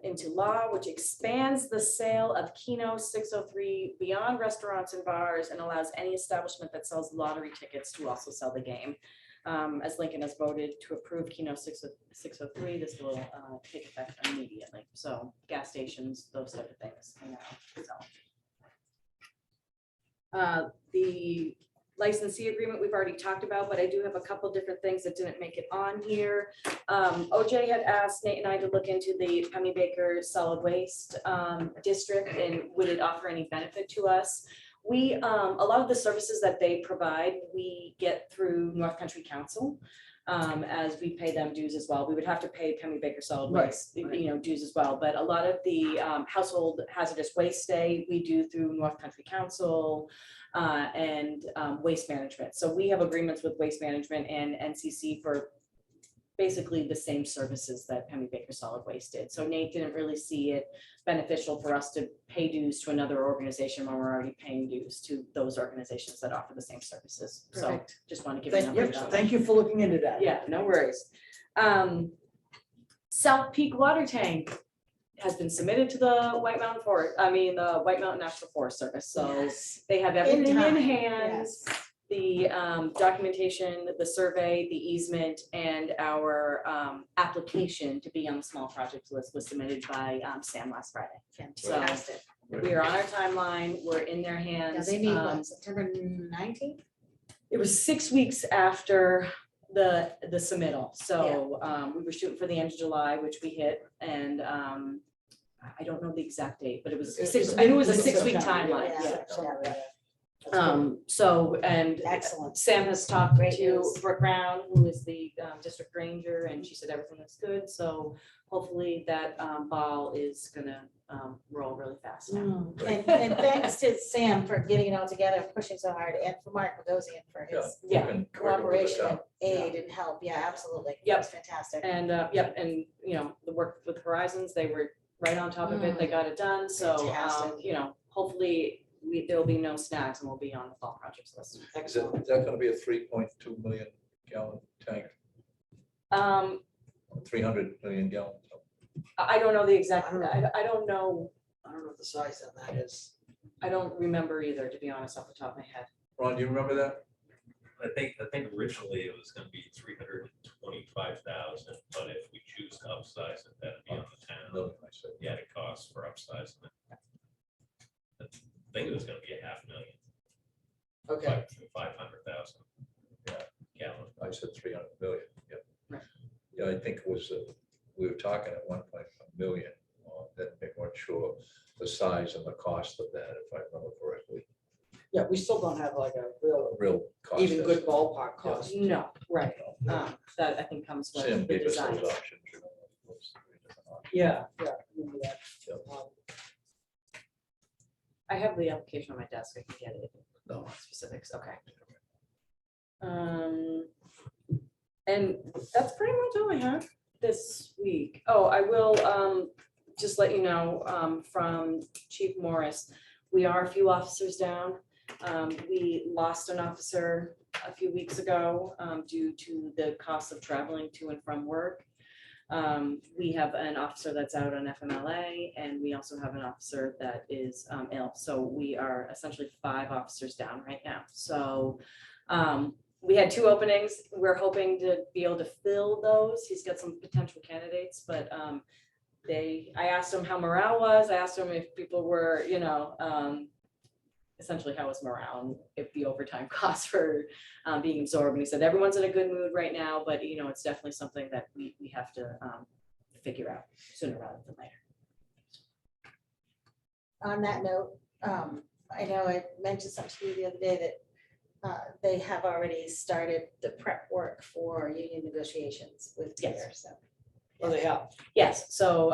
into law, which expands the sale of Keno 603 beyond restaurants and bars and allows any establishment that sells lottery tickets to also sell the game. As Lincoln has voted to approve Keno 603, this will take effect immediately. So gas stations, those type of things. The licensee agreement, we've already talked about, but I do have a couple different things that didn't make it on here. OJ had asked Nate and I to look into the Penny Baker Solid Waste District and would it offer any benefit to us? We, a lot of the services that they provide, we get through North Country Council. As we pay them dues as well. We would have to pay Penny Baker Solid Right, Waste, dues as well. But a lot of the household hazardous waste day, we do through North Country Council and waste management. So we have agreements with waste management and NCC for basically the same services that Penny Baker Solid Waste did. So Nate didn't really see it beneficial for us to pay dues to another organization when we're already paying dues to those organizations that offer the same services. So Perfect. just want to give you an update on that. Thank you for looking into that. Yeah, no worries. South Peak Water Tank has been submitted to the White Mountain the White Mountain National Forest Service. So Yes. they have everything in time, hand. yes. The documentation, the survey, the easement, and our application to be on the small project list was submitted by Sam last Friday. Fantastic. We are on our timeline. We're in their Now hands. they meet on September 19th? It was 6 weeks after the submittal. So we were shooting for the end of July, which we hit. And I don't know the exact date, but it was six, and it was a 6-week timeline. Yeah. So, and Excellent. Sam has talked Great to news. Brooke Brown, who is the district ranger, and she said everything looks good. So hopefully that ball is gonna roll really fast now. And thanks to Sam for getting it all together, pushing so hard, and for Mark Bogosian for his Yeah. Working with the cooperation town. and aid and help. Yeah, absolutely. Yep. It's fantastic. And, and, the work with Horizons, they were right on top of it. They got it done. So, Fantastic. hopefully there'll be no snags and we'll be on the fall projects list. Is that gonna be a 3.2 million gallon tank, Um, 300 million gallon? I don't know the exact, I don't know. I don't know what the size of that is. I don't remember either, to be honest, off the top of my head. Ron, do you remember that? I think originally it was gonna be 325,000, but if we choose to upsize it, that'd be on the town. No, I said. Yeah, the cost for upsizing it. I think it was gonna be 500,000. Okay. 500,000. Yeah. Gallon. I said 300 million, yeah. Right. Yeah, I think it was, we were talking at 1.1 million, that they weren't sure the size and the cost of that, if I remember correctly. Yeah, we still don't have like a Real cost. even good estimate. ballpark cost. No, right. That I think comes Sam with the gave us those design. options. Those 3 different options. Yeah, I remember that. Yeah. I have the application on my desk. I can get it. No. Specifics, okay. And that's pretty much all I have this week. Oh, I will just let you know from Chief Morris, we are a few officers down. We lost an officer a few weeks ago due to the cost of traveling to and from work. We have an officer that's out on FMLA, and we also have an officer that is ill. So we are essentially 5 officers down right now. So we had 2 openings. We're hoping to be able to fill those. He's got some potential candidates, but I asked him how morale was. I asked him if people were, essentially how was morale and if the overtime costs for being absorbed. And he said, everyone's in a good mood right now, but it's definitely something that we have to figure out sooner rather than later. On that note, I know I mentioned something to you the other day that they have already started the prep work for union negotiations with Yes. Tier, so. Oh, they are. Yes, so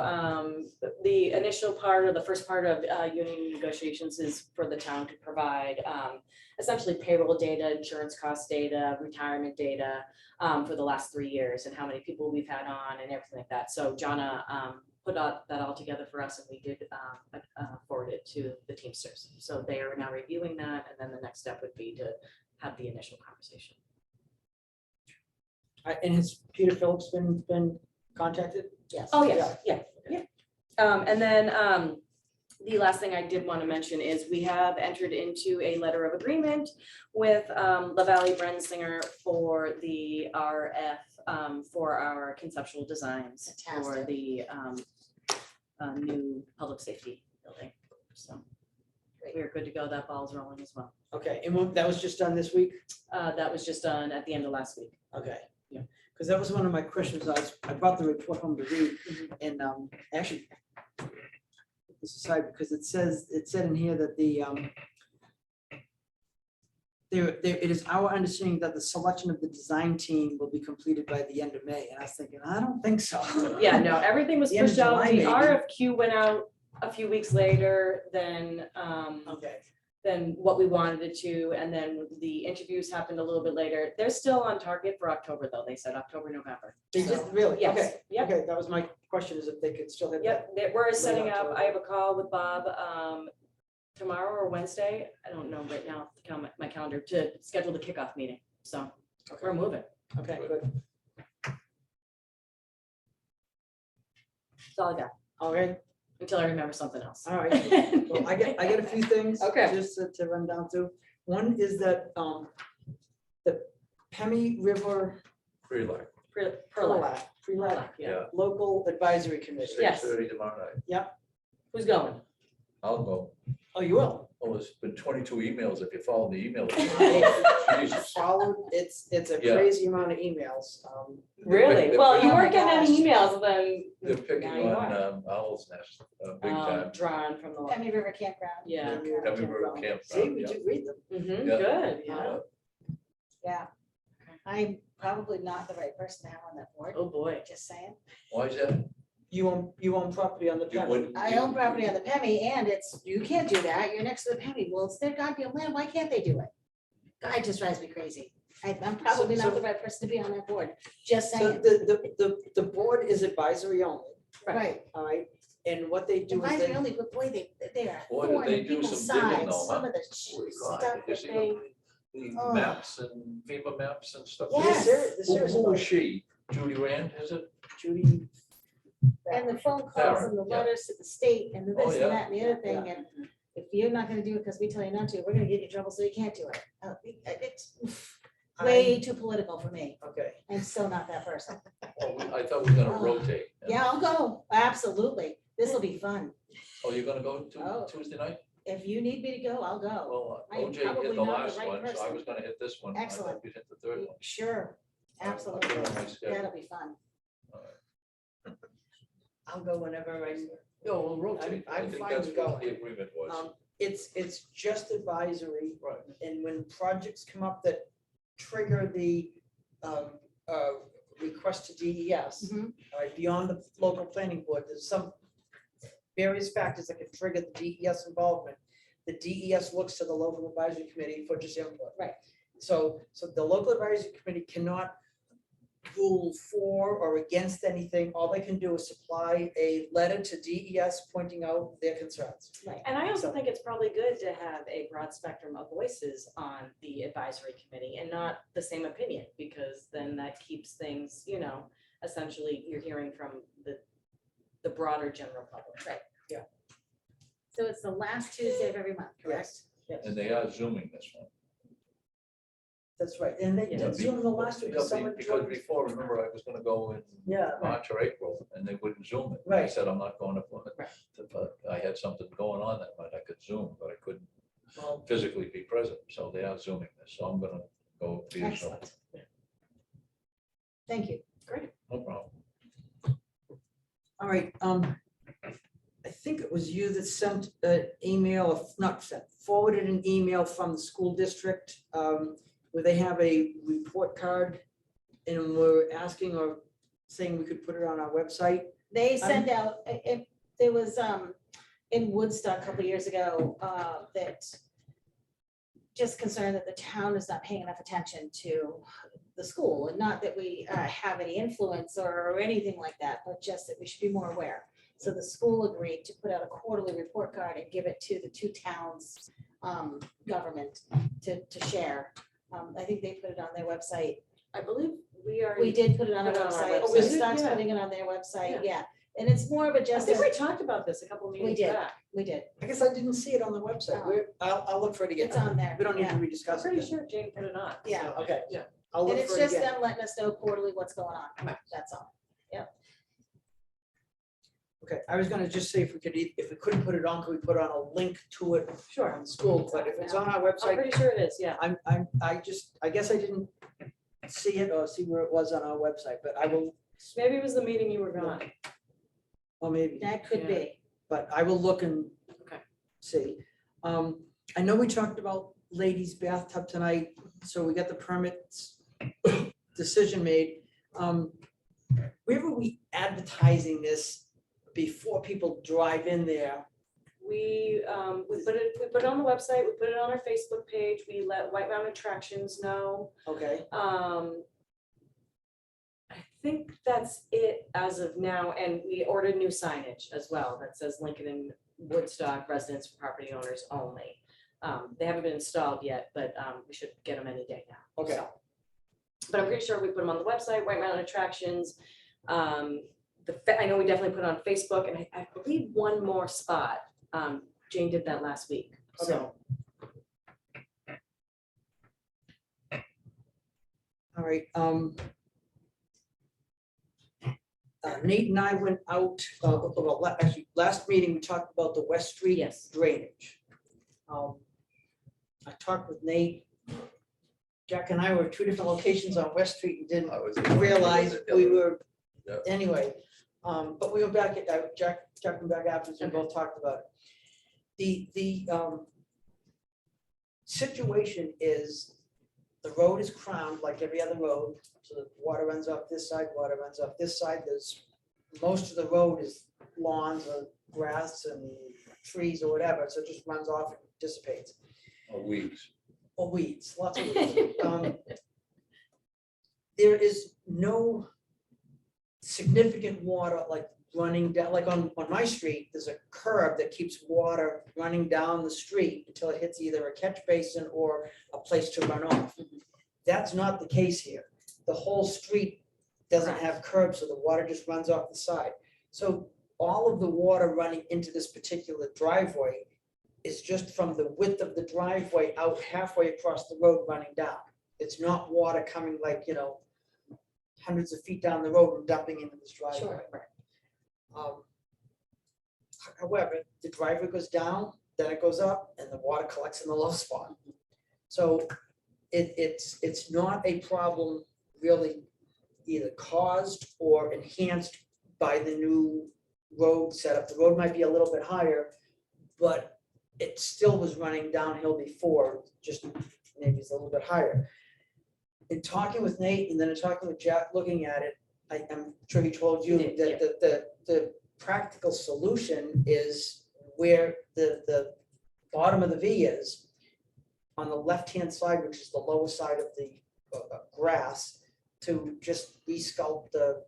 the initial part or the first part of union negotiations is for the town to provide essentially payroll data, insurance cost data, retirement data for the last 3 years and how many people we've had on and everything like that. So Jonna put that all together for us and we did forward it to the Teamsters. So they are now reviewing that and then the next step would be to have the initial conversation. And has Peter Phillips been contacted? Yes. Oh, yeah. And then the last thing I did want to mention is we have entered into a letter of agreement with La Valley Brensinger for the RF for our conceptual designs for Fantastic. the new public safety building. So we're good to go. That ball's rolling as well. Okay, and that was just done this week? That was just done at the end of last week. Okay. Yeah. Because that was one of my questions. I brought the report home to read and actually this aside, because it said in here that it is our understanding that the selection of the design team will be completed by the end of May. And I was thinking, I don't think so. Yeah, no, everything was The end of pushed out. July, The maybe. RFQ went out a few weeks later than Okay. than what we wanted it to, and then the interviews happened a little bit later. They're still on target for October, though. They said October, November. They So, did, really? yes, Okay. yep. Okay, that was my question, is if they could still have that. Yep, we're setting up, October. I have a call with Bob tomorrow or Wednesday, I don't know right now, my calendar, to schedule the kickoff meeting, so we're moving. Okay, good. That's all I got, All right, until I remember something else. all right. Well, I get a few things. Okay. Just to run down through. One is that the Pemmy River Perla. Pre-lat Yeah. Local Advisory Committee. Yes. 6:30 tomorrow night. Who's going? I'll go. Oh, you will? Oh, it's been 22 emails if you follow the email. Jesus. Followed, it's a Yeah. crazy amount of emails. Really? They're Well, you Oh weren't my getting any gosh. emails, then. They're picking Now you on are. Owl's Nest, big time. Drawn from the, Pemmy River Campground. yeah. Pemmy River Campground, See, we yeah. do read them. Mhm, Yeah. good. Yeah. Yeah. I'm probably not the right person to have on that board, Oh, boy. just saying. Why is that? You own property on the You Pemmy. wouldn't- I own property on the Pemmy and you can't do that. You're next to the Pemmy. Well, it's their goddamn land. Why can't they do it? God, it just drives me crazy. I'm probably So- not the right person to be on that board, just So saying. the board is advisory only, Right. all right? And what they do is Advisory they, only, but boy, they are Boy, did thorn they in do people's some digging sides, though, some huh? of the Holy stuff God, did you that see they. the Oh. maps and FEMA maps and stuff? they're Yes. serious, they're Who serious who about was it. she? Judy Rand, is it? Judy. And the phone calls Barrett, and the yeah. letters to the state and the Oh, this yeah. and that and the other thing, Yeah. and if you're not gonna do it because we tell you not to, we're gonna get you in trouble, so you can't do it. It's way too political for me. Okay, I'm so not that person. Oh, I thought we were gonna Oh. rotate. Yeah, I'll go, absolutely. This will be fun. Oh, you're gonna go Oh. to Tuesday night? If you need me to go, I'll go. Well, I am OJ probably hit the not the last right one, so I person. was gonna hit this one. I thought Excellent. we'd hit the third one. Sure, I'll absolutely. put it on my schedule. That'll be fun. All right. I'll go whenever I, No, we'll rotate. I I'm think fine that's with what the going. agreement was. it's just advisory. Right. And when projects come up that trigger the request to DES, Mhm. all right, beyond the local planning board, there's some various factors that can trigger the DES involvement. The DES looks to the local advisory committee for just input. Right. So the local advisory committee cannot rule for or against anything. All they can do is supply a letter to DES pointing out their concerns. Right. And I also So- think it's probably good to have a broad spectrum of voices on the advisory committee and not the same opinion, because then that keeps things, essentially you're hearing from the broader general public. Right. So it's the last Tuesday of every month, correct? Yes, And they are zooming this one. that's right. And they Yeah. did Zoom the last week. Yeah, Someone because joined. before, remember, I was gonna go in Yeah, March or April, and they wouldn't Zoom it. I Right. said, I'm not going to Plymouth. Right. But I had something going on that night, I could Zoom, but I couldn't well, physically be present, so they are Zooming this, so I'm gonna go via Zoom. Excellent. Thank you. No problem. all right, I think it was you that sent an email, not sent, forwarded an email from the school district, where they have a report card, and we're asking or saying we could put it on our website. They sent out, there was in Woodstock a couple years ago, that just concerned that the town is not paying enough attention to the school, and not that we have any influence or anything like that, but just that we should be more aware. So the school agreed to put out a quarterly report card and give it to the two towns' government to share. I think they put it on their website. I believe we are. We did put it on our Put it on our website. website. Woodstock's Yeah. putting it on their website, Yeah. yeah. And it's more of a I just, think we talked about this a couple meetings did. back. we did, I guess I didn't see it on the website. I'll look for it again. it's on there. We don't need yeah. to rediscuss I'm it. pretty then. sure Jane put it on. Yeah. so- Okay. Yeah. I'll And look it's for it just again. them letting us know quarterly what's going on, that's all. Okay, I was gonna just say if we could, if we couldn't put it on, could we put on a link to it Sure. on school, but if it's on our I'm website, pretty sure it is, yeah. I guess I didn't see it or see where it was on our website, but I will, Maybe it was the meeting you were gone. or maybe, That could be. but I will look and Okay. see. I know we talked about ladies bathtub tonight, so we got the permits decision made. Where were we advertising this before people drive in there? We put it on the website, we put it on our Facebook page, we let White Mountain Attractions know. Okay, I think that's it as of now, and we ordered new signage as well that says Lincoln and Woodstock residents for property owners only. They haven't been installed yet, but we should get them any day now. Okay. So, but I'm pretty sure we put them on the website, White Mountain Attractions. I know we definitely put it on Facebook, and I believe one more spot. Jane did that last week, so. all right, Nate and I went out, actually, last meeting, we talked about the West Street Yes. drainage. I talked with Nate. Jack and I were at two different locations on West Street and didn't I was. realize we were, Yeah. anyway. But we were back at, Jack and back afterwards, we both talked about it. The situation is, the road is crowned like every other road, so the water runs off this side, water runs off this side. There's, most of the road is lawns or grass and trees or whatever, so it just runs off and dissipates. Weeds. Or weeds, lots of weeds. There is no significant water like running down, like on my street, there's a curb that keeps water running down the street until it hits either a catch basin or a place to run off. That's not the case here. The whole street doesn't have curbs, so the water just runs off the side. So all of the water running into this particular driveway is just from the width of the driveway out halfway across the road running down. It's not water coming like, hundreds of feet down the road and dumping into this driveway. Sure. However, the driveway goes down, then it goes up, and the water collects in the low spot. So it's not a problem really either caused or enhanced by the new road setup. The road might be a little bit higher, but it still was running downhill before, just maybe it's a little bit higher. In talking with Nate and then in talking with Jack, looking at it, I'm sure he told you He did, that the practical solution is where the bottom of the V is, on the left-hand side, which is the lower side of the grass, to just resculpt the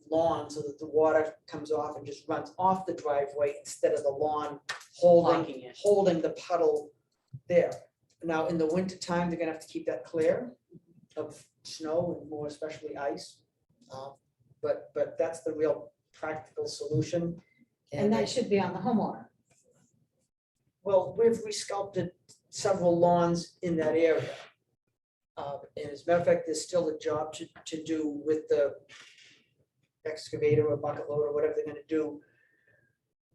lawn so that the water comes off and just runs off the driveway instead of the lawn Blocking it. holding the puddle there. Now, in the winter time, they're gonna have to keep that clear of snow and more especially ice. But that's the real practical solution. And that should be on the homeowner. Well, we've resculpted several lawns in that area. And as a matter of fact, there's still a job to do with the excavator or bucket loader, whatever they're gonna do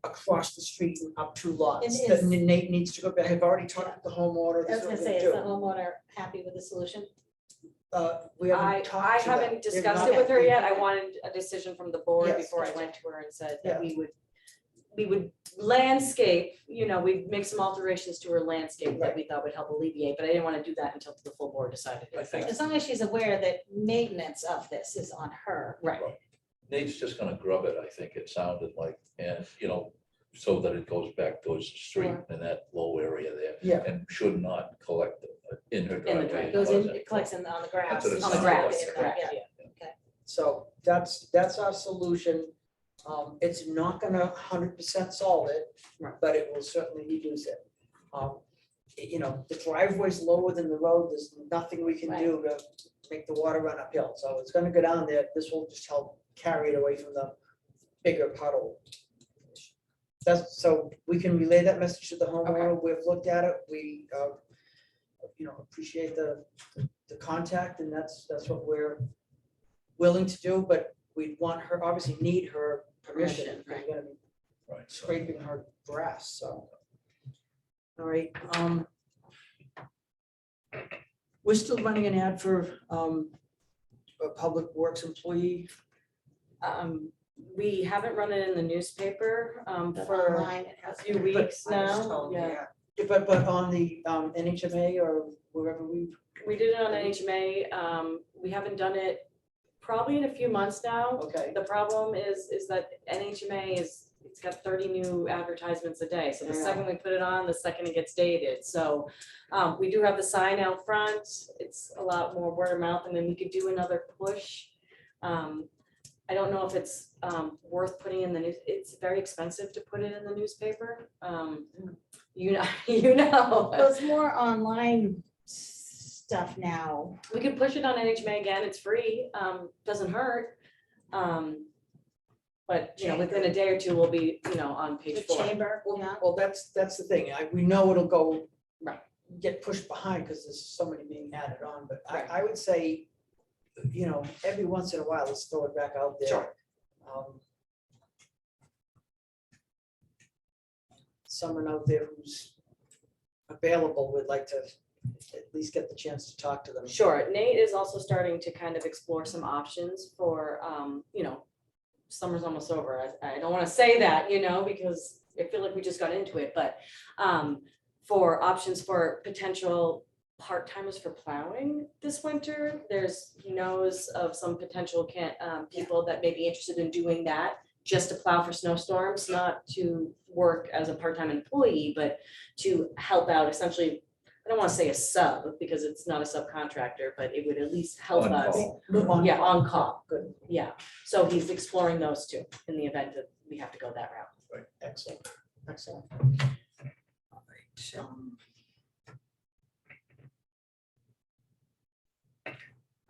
across the street and up two lots. And That is- Nate needs to go back. I've already talked to the homeowner. I was This gonna what say, they're is the doing. homeowner happy with the solution? We haven't I talked to them. haven't They're discussed not- it with her yet. I wanted a decision from the board Yes, before I gotcha. went to her and said Yeah. that we would landscape, we'd make some alterations to her landscape that we thought would help alleviate, but I didn't want to do that until the full board decided. I think As long as she's aware that maintenance of this is on her. Right. Nate's just gonna grub it, I think it sounded like, and, so that it goes back towards the street Sure. in that low area there. Yeah. And should not collect in her In the driveway. driveway. It goes cause in, any it collects on the grass. That's what it On the sounds grass, like. correct, Yeah. yeah. So that's our solution. It's not gonna 100% solve it, Right. but it will certainly reduce it. The driveway's lower than the road. There's nothing we can do to make the water run uphill. So it's gonna go down there. This will just help carry it away from the bigger puddle. So we can relay that message to the homeowner. We've looked at it. We, appreciate the contact, and that's what we're willing to do, but we'd want her, obviously need her permission, Permission, right. you're gonna be Right. so- scraping her grass, so. All right, we're still running an ad for, a public works employee. We haven't run it in the newspaper, But for online it a has few been. weeks I was now, told, yeah. But on the, NHMA or wherever we, We did it on NHMA, we haven't done it probably in a few months now. okay, The problem is that NHMA it's got 30 new advertisements a day, so the Yeah. second we put it on, the second it gets dated, so. We do have the sign out front, it's a lot more word of mouth, and then we could do another push. I don't know if it's, worth putting in the news, it's very expensive to put it in the newspaper, you know, Well, it's more online stuff now. We could push it on NHMA again, it's free, doesn't hurt. But, you know, within a day or two, we'll be, you know, on The page 4. chamber, yeah. well, that's the thing, we know it'll go. Right. Get pushed behind because there's so many being added on, but Right. I would say, you know, every once in a while, let's throw it back out there. Sure. Someone out there who's available would like to at least get the chance to talk to them. Sure, Nate is also starting to kind of explore some options for, you know, summer's almost over. I don't want to say that, you know, because I feel like we just got into it, but for options for potential part-timers for plowing this winter, he knows of some potential people that may be interested in doing that, just to plow for snowstorms, not to work as a part-time employee, but to help out essentially. I don't want to say a sub because it's not a subcontractor, but it would at least help On us. call. Yeah, on call. Good, Yeah, so he's exploring those two in the event that we have to go that route. excellent, excellent. All right,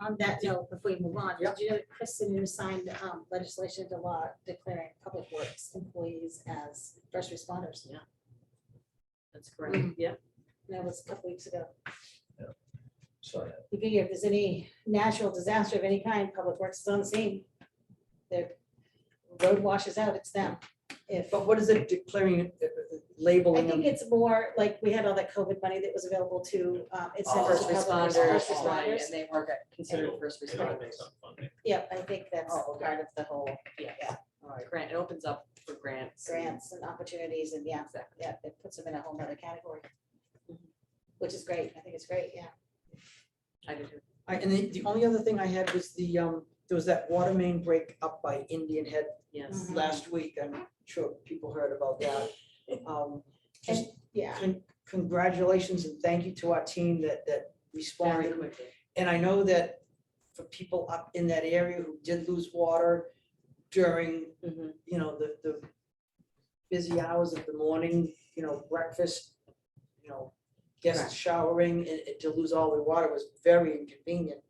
On that note, before we move on, Yeah. did you know that Chris Sununu signed legislation into law declaring public works employees as first responders? Yeah. That's correct, yeah. That was a couple weeks ago. So, You figure if there's any natural disaster of any kind, public works is on the scene. The road washes out, it's them. If, But what is it declaring, I labeling them? think it's more like we had all that COVID money that was available to, it's sent to First public works, responders, first right, responders. and they weren't considered first It'll responders. make some funding. Yep, I think that's Oh, okay. part of the whole, Yeah, All right, grant, it opens up for grants. grants and opportunities and yeah, yeah, it puts them in a whole nother category. Which is great, I think it's great, yeah. I do too. and the only other thing I had was there was that water main break up by Indian Head Yes. Mhm. last week. I'm sure people heard about that. Just Yeah, congratulations and thank you to our team that Very responded. quickly. And I know that for people up in that area who did lose water during, Mhm. you know, the busy hours of the morning, you know, breakfast, you know, Correct. guests showering, and to lose all their water was very inconvenient.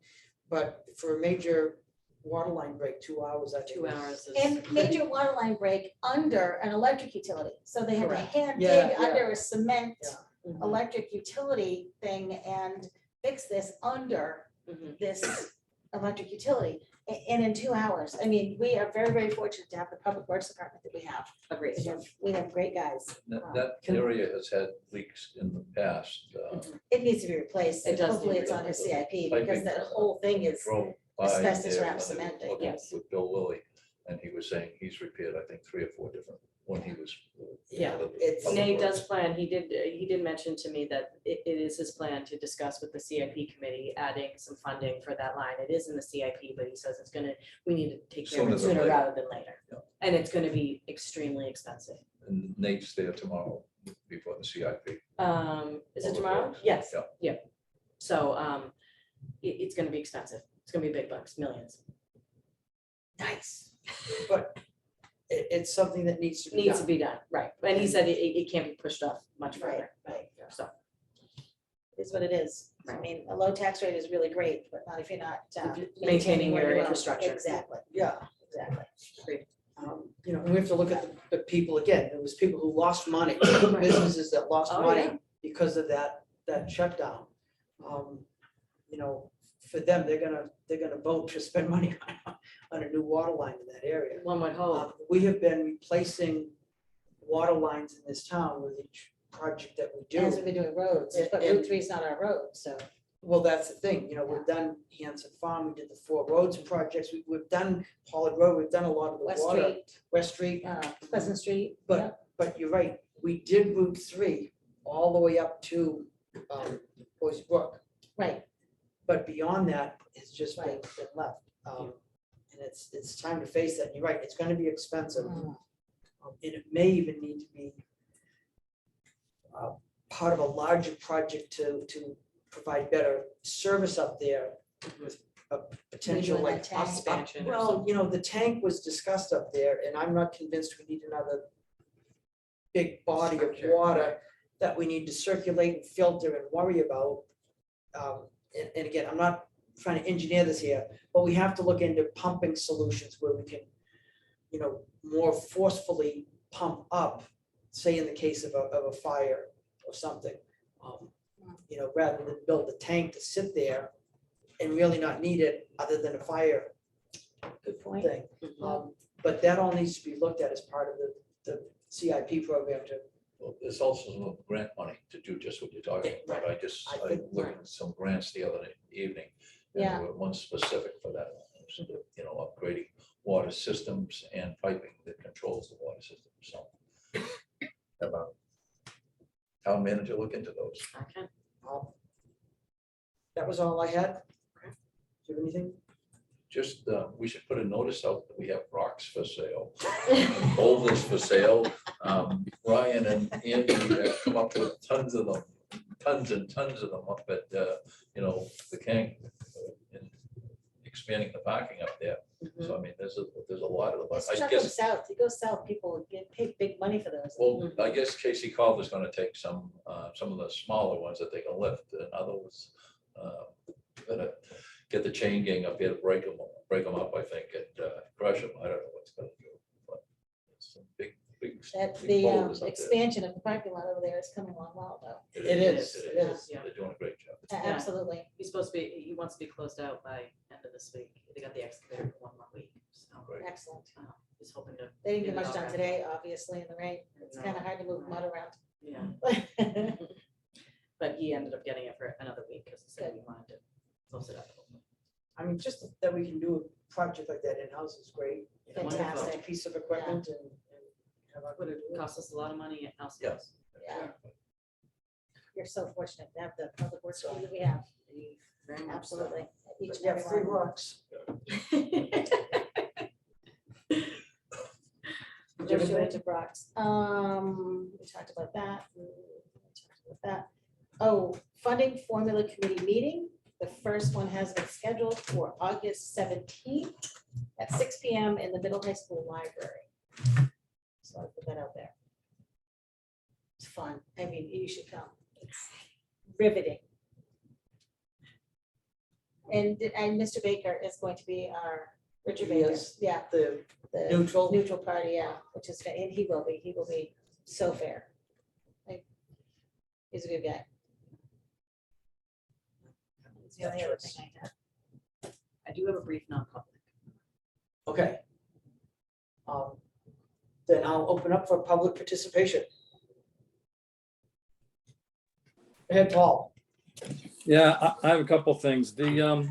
But for a major water line break, 2 hours, I think. 2 hours is. and major water line break under an electric utility, so they had to Correct. hand Yeah, dig yeah. under a cement Yeah. Mhm, electric utility thing and fix this under mhm. this electric utility. And in 2 hours, I mean, we are very, very fortunate to have the public works department that we have. Agreed. We have great guys. that area has had leaks in the past. It needs to be replaced. It does Hopefully need it's to be on his CIP I because think that whole thing is, drove by asbestos there wrap when they were cement, looking yes. With Bill Lilly, and he was saying he's repaired, I think, 3 or 4 different, when he was. Yeah, the it's- public Nate works. does plan, he did mention to me that it is his plan to discuss with the CIP committee, adding some funding for that line. It is in the CIP, but he says we need to take care of Sooner it than sooner later. rather than later. Yeah. And it's gonna be extremely expensive. And Nate's there tomorrow before the CIP. Is it Public tomorrow? Works. Yes, Yeah. yep. So, it's gonna be expensive. It's gonna be big bucks, millions. Nice. But it's something that needs to be Needs to done. be done, right. And he said it can't be pushed off much Right, further. right. So, Is what it is. I Right. mean, a low tax rate is really great, but not if you're not Maintaining where your you are. infrastructure. Exactly, Yeah. exactly. You know, and we have to look at the people again. There was people who lost money, businesses that lost Oh, money yeah. because of that shutdown. You know, for them, they're gonna vote to spend money on a new water line in that area. One would hope. We have been replacing water lines in this town with each project that we do. As we've been doing roads, but And- Route 3 is not our road, so. Well, that's the thing, you know, we've done Hanson Farm, we did the 4 roads projects, we've done Pollard Road, we've done a lot of the West water. Street, West Street, Pleasant Street. But- but you're right, we did Route 3 all the way up to Boys Brook. Right, But beyond that, it's just been left. And it's time to face that. And you're right, it's gonna be expensive. Mm. And it may even need to be part of a larger project to provide better service up there with a potential Redoing like that tank. Expansion or well, you know, the tank was discussed up there and I'm not convinced we need another big body of water that we need to circulate and filter and worry about. And again, I'm not trying to engineer this here, but we have to look into pumping solutions where we can, you know, more forcefully pump up, say in the case of a fire or something. You know, rather than build a tank to sit there and really not need it other than a fire good point. thing. But that all needs to be looked at as part of the CIP program to. Well, there's also some grant money to do just what you're talking about. I looked at some grants the other evening. And Yeah. there were one specific for that, you know, upgrading water systems and piping that controls the water system, so. About town manager look into those. Okay. That was all I had. Do you have anything? Just, we should put a notice out that we have rocks for sale, boulders for sale. Ryan and Andy have come up with tons of them, tons and tons of them up at, you know, the Kank, and expanding the parking up there. So I mean, there's a lot of them. Let's I truck them guess, south, you go south, people get paid big money for those. well, I guess Casey Calver's gonna take some of the smaller ones that they can lift, and others, gonna get the chain gang up here to break them up, I think, and crush them. I don't know what's gonna do, but it's some big. That big the boulders up there. expansion of the parking lot over there is coming along well, though. It is. Yeah. They're doing a great job. Absolutely. He's supposed to be, he wants to be closed out by end of this week. They got the excavator for 1 more week, so. Great. Excellent. He's hoping to. They didn't get get it much all done wrapped today, up. obviously, in the rain. It's No. kind of hard to move mud Yeah, around. but he ended up getting it for another week because he said he wanted to close it up. I mean, just that we can do a project like that in-house is great. You know, Wonderful. have a piece of equipment and have our- Would it cost us a lot of money? Else Yeah. does. Yeah. You're so fortunate to have the public works crew that we have. Very much so. Absolutely. Each But and yeah, every free one. rocks. No shortage of rocks. We talked about that. Oh, funding formula committee meeting. The first one has been scheduled for August 17th at 6 PM in the middle high school library. So I put that out there. It's fun. I mean, you should come. It's riveting. And Mr. Baker is going to be our, Richard He Baker, is. yeah. The The neutral. neutral party, yeah, which is, and he will be so fair. Like, he's a good guy. That's the only other thing I have. I do have a brief non-public. Okay. Then I'll open up for public participation. Go ahead, Paul. Yeah, I have a couple things. Does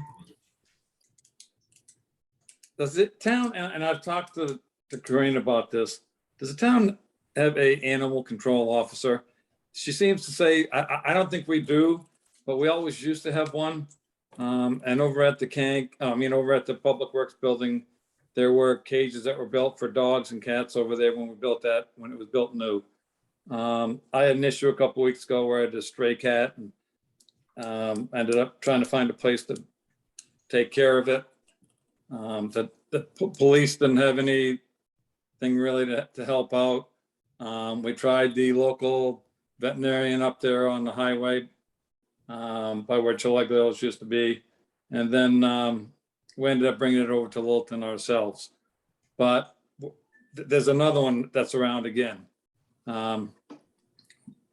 the town, and I've talked to Corinne about this, does the town have a animal control officer? She seems to say, I don't think we do, but we always used to have one. And over at the over at the Public Works building, there were cages that were built for dogs and cats over there when we built that, when it was built new. I had an issue a couple weeks ago where I had a stray cat and ended up trying to find a place to take care of it. The police didn't have anything really to help out. We tried the local veterinarian up there on the highway by where Chilegos used to be. And then we ended up bringing it over to Littleton ourselves. But there's another one that's around again. Got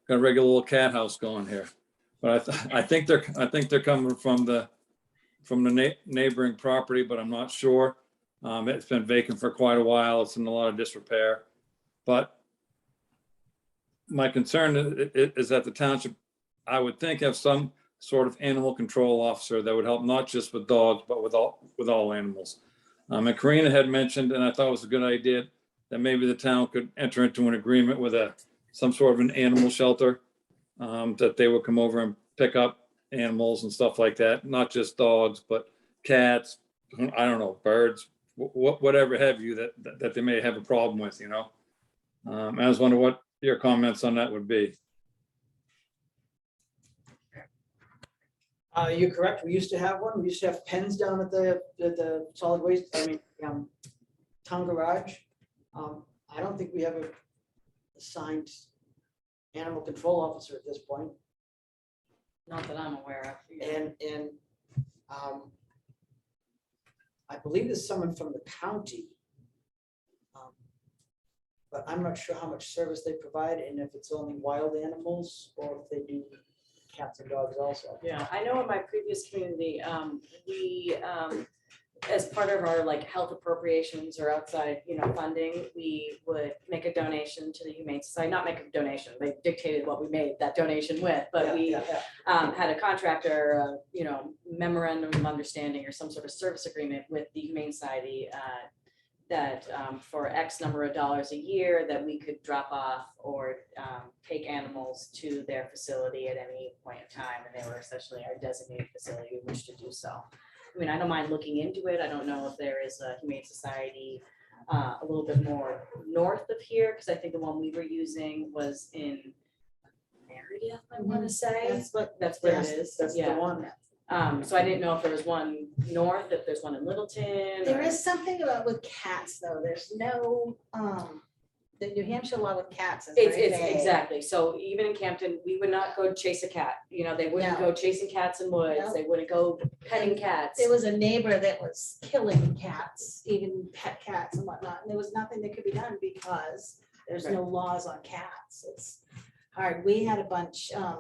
a regular little cat house going here. But I think they're coming from the from the neighboring property, but I'm not sure. It's been vacant for quite a while. It's in a lot of disrepair. But my concern is that the township, I would think, have some sort of animal control officer that would help not just with dogs, but with all animals. And Karina had mentioned, and I thought it was a good idea, that maybe the town could enter into an agreement with some sort of an animal shelter, that they would come over and pick up animals and stuff like that, not just dogs, but cats, I don't know, birds, whatever have you that they may have a problem with, you know? I was wondering what your comments on that would be. You're correct. We used to have one. We used to have pens down at the solid waste, town garage. I don't think we have a assigned animal control officer at this point. Not that I'm aware of. And I believe there's someone from the county. But I'm not sure how much service they provide and if it's only wild animals or if they do cats and dogs also. Yeah, I know in my previous community, we, as part of our like health appropriations or outside, funding, we would make a donation to the Humane Society, not make a donation, they dictated what we made that donation with, but we had a contractor, memorandum of understanding or some sort of service agreement with the Humane Society, that for X number of dollars a year that we could drop off or take animals to their facility at any point in time. And they were essentially our designated facility, we wish to do so. I mean, I don't mind looking into it. I don't know if there is a Humane Society a little bit more north of here, because I think the one we were using was in Meredith, I want to say. That's where it is. That's the one. So I didn't know if there was one north, if there's one in Littleton. There is something about with cats, though. There's no, the New Hampshire law with cats is very It's vague. exactly. So even in Campton, we would not go chase a cat. They wouldn't No. go chasing cats in woods. No. They wouldn't go petting cats. There was a neighbor that was killing cats, even pet cats and whatnot, and there was nothing that could be done because there's no laws on cats. It's hard. We had a bunch a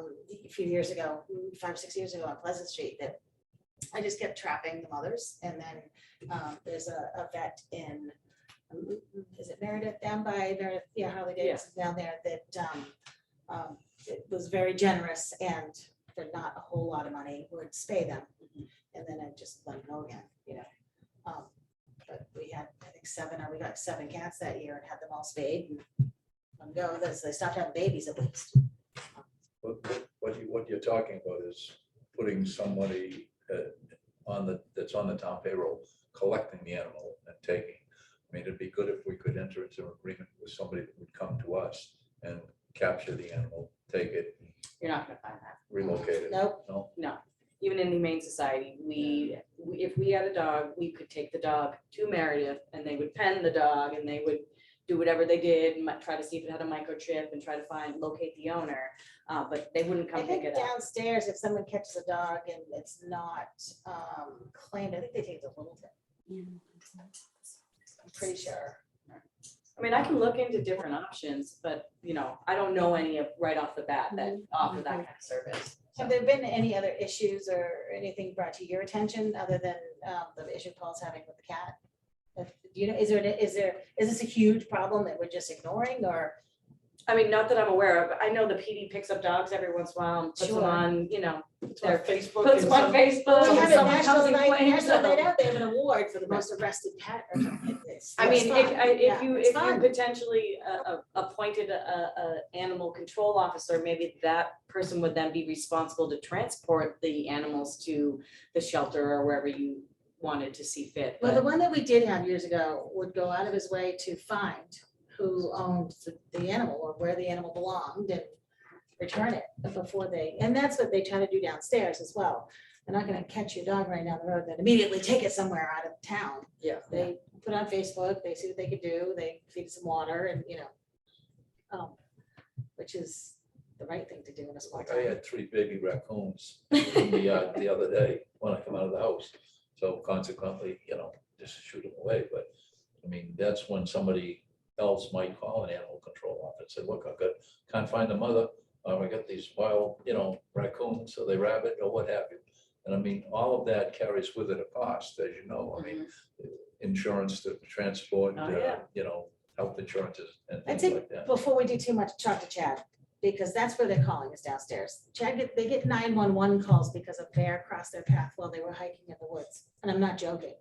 few years ago, 5 or 6 years ago on Pleasant Street that I just kept trapping the mothers. And then there's a vet in, is it Meredith, down by Meredith? Yeah, Harley Davidson down there that it was very generous and for not a whole lot of money would spay them. And then I just let them go again, But we had, I think we got 7 cats that year and had them all spayed and let them go. They stopped having babies at least. What you're talking about is putting somebody that's on the town payroll, collecting the animal and taking. I mean, it'd be good if we could enter into an agreement with somebody that would come to us and capture the animal, take it, You're not gonna find that. relocate it. Nope. No. Even in the Humane Society, if we had a dog, we could take the dog to Meredith and they would pen the dog and they would do whatever they did, try to see if it had a microchip and try to locate the owner. But they wouldn't I come pick think it up. downstairs, if someone catches a dog and it's not claimed, I think they take it to Littleton. I'm pretty sure. I mean, I can look into different options, but I don't know any right off the bat that offer that kind of service. Have there been any other issues or anything brought to your attention other than the issue Paul's having with the cat? Is this a huge problem that we're just ignoring or? I mean, not that I'm aware of. I know the PD picks up dogs every once in a while and puts them Sure. on, Their Facebook. puts them on and Facebook. We and have a someone national comes and night, claims national them. night out, they have an award for the most arrested pet or something. I mean, if you fun. potentially appointed a animal control officer, maybe that person would then be responsible to transport the animals to the shelter or wherever you wanted to see fit. Well, the But one that we did have years ago would go out of his way to find who owned the animal or where the animal belonged and return it before and that's what they try to do downstairs as well. They're not gonna catch your dog right down the road, then immediately take it somewhere out of town. Yeah. They put it on Facebook, they see what they could do, they feed it some water and, which is the right thing to do in a small Like I town. had 3 baby raccoons in the yard the other day when I come out of the house. So consequently, just shoot them away. But I mean, that's when somebody else might call an animal control officer and say, look, can't find the mother. I got these wild, raccoons, or they rabbit or what have you. And I mean, all of that carries with it a cost, as you know, I mean, insurance, to transport, Oh, yeah. you know, health insurances and I'd things say like that. before we do too much, talk to Chad, because that's where they're calling us downstairs. They get 911 calls because a bear crossed their path while they were hiking in the woods. And I'm not joking.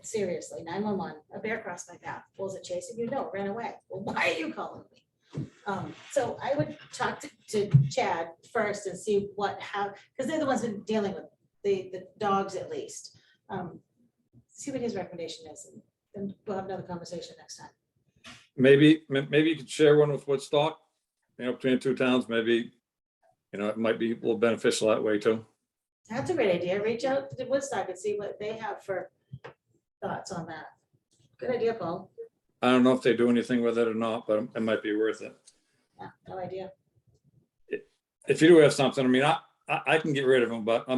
Seriously, 911, a bear crossed my path. Was it chasing you? No, it ran away. Well, why are you calling me? So I would talk to Chad first and see how, because they're the ones been dealing with the dogs at least. See what his recommendation is, and then we'll have another conversation next time. Maybe you could share one with Woodstock, you know, between the two towns, maybe, you know, it might be a little beneficial that way too. That's a great idea. Reach out to Woodstock and see what they have for thoughts on that. Good idea, Paul. I don't know if they do anything with it or not, but it might be worth it. Yeah, no idea. If you do have something, I mean, I can get rid of them, but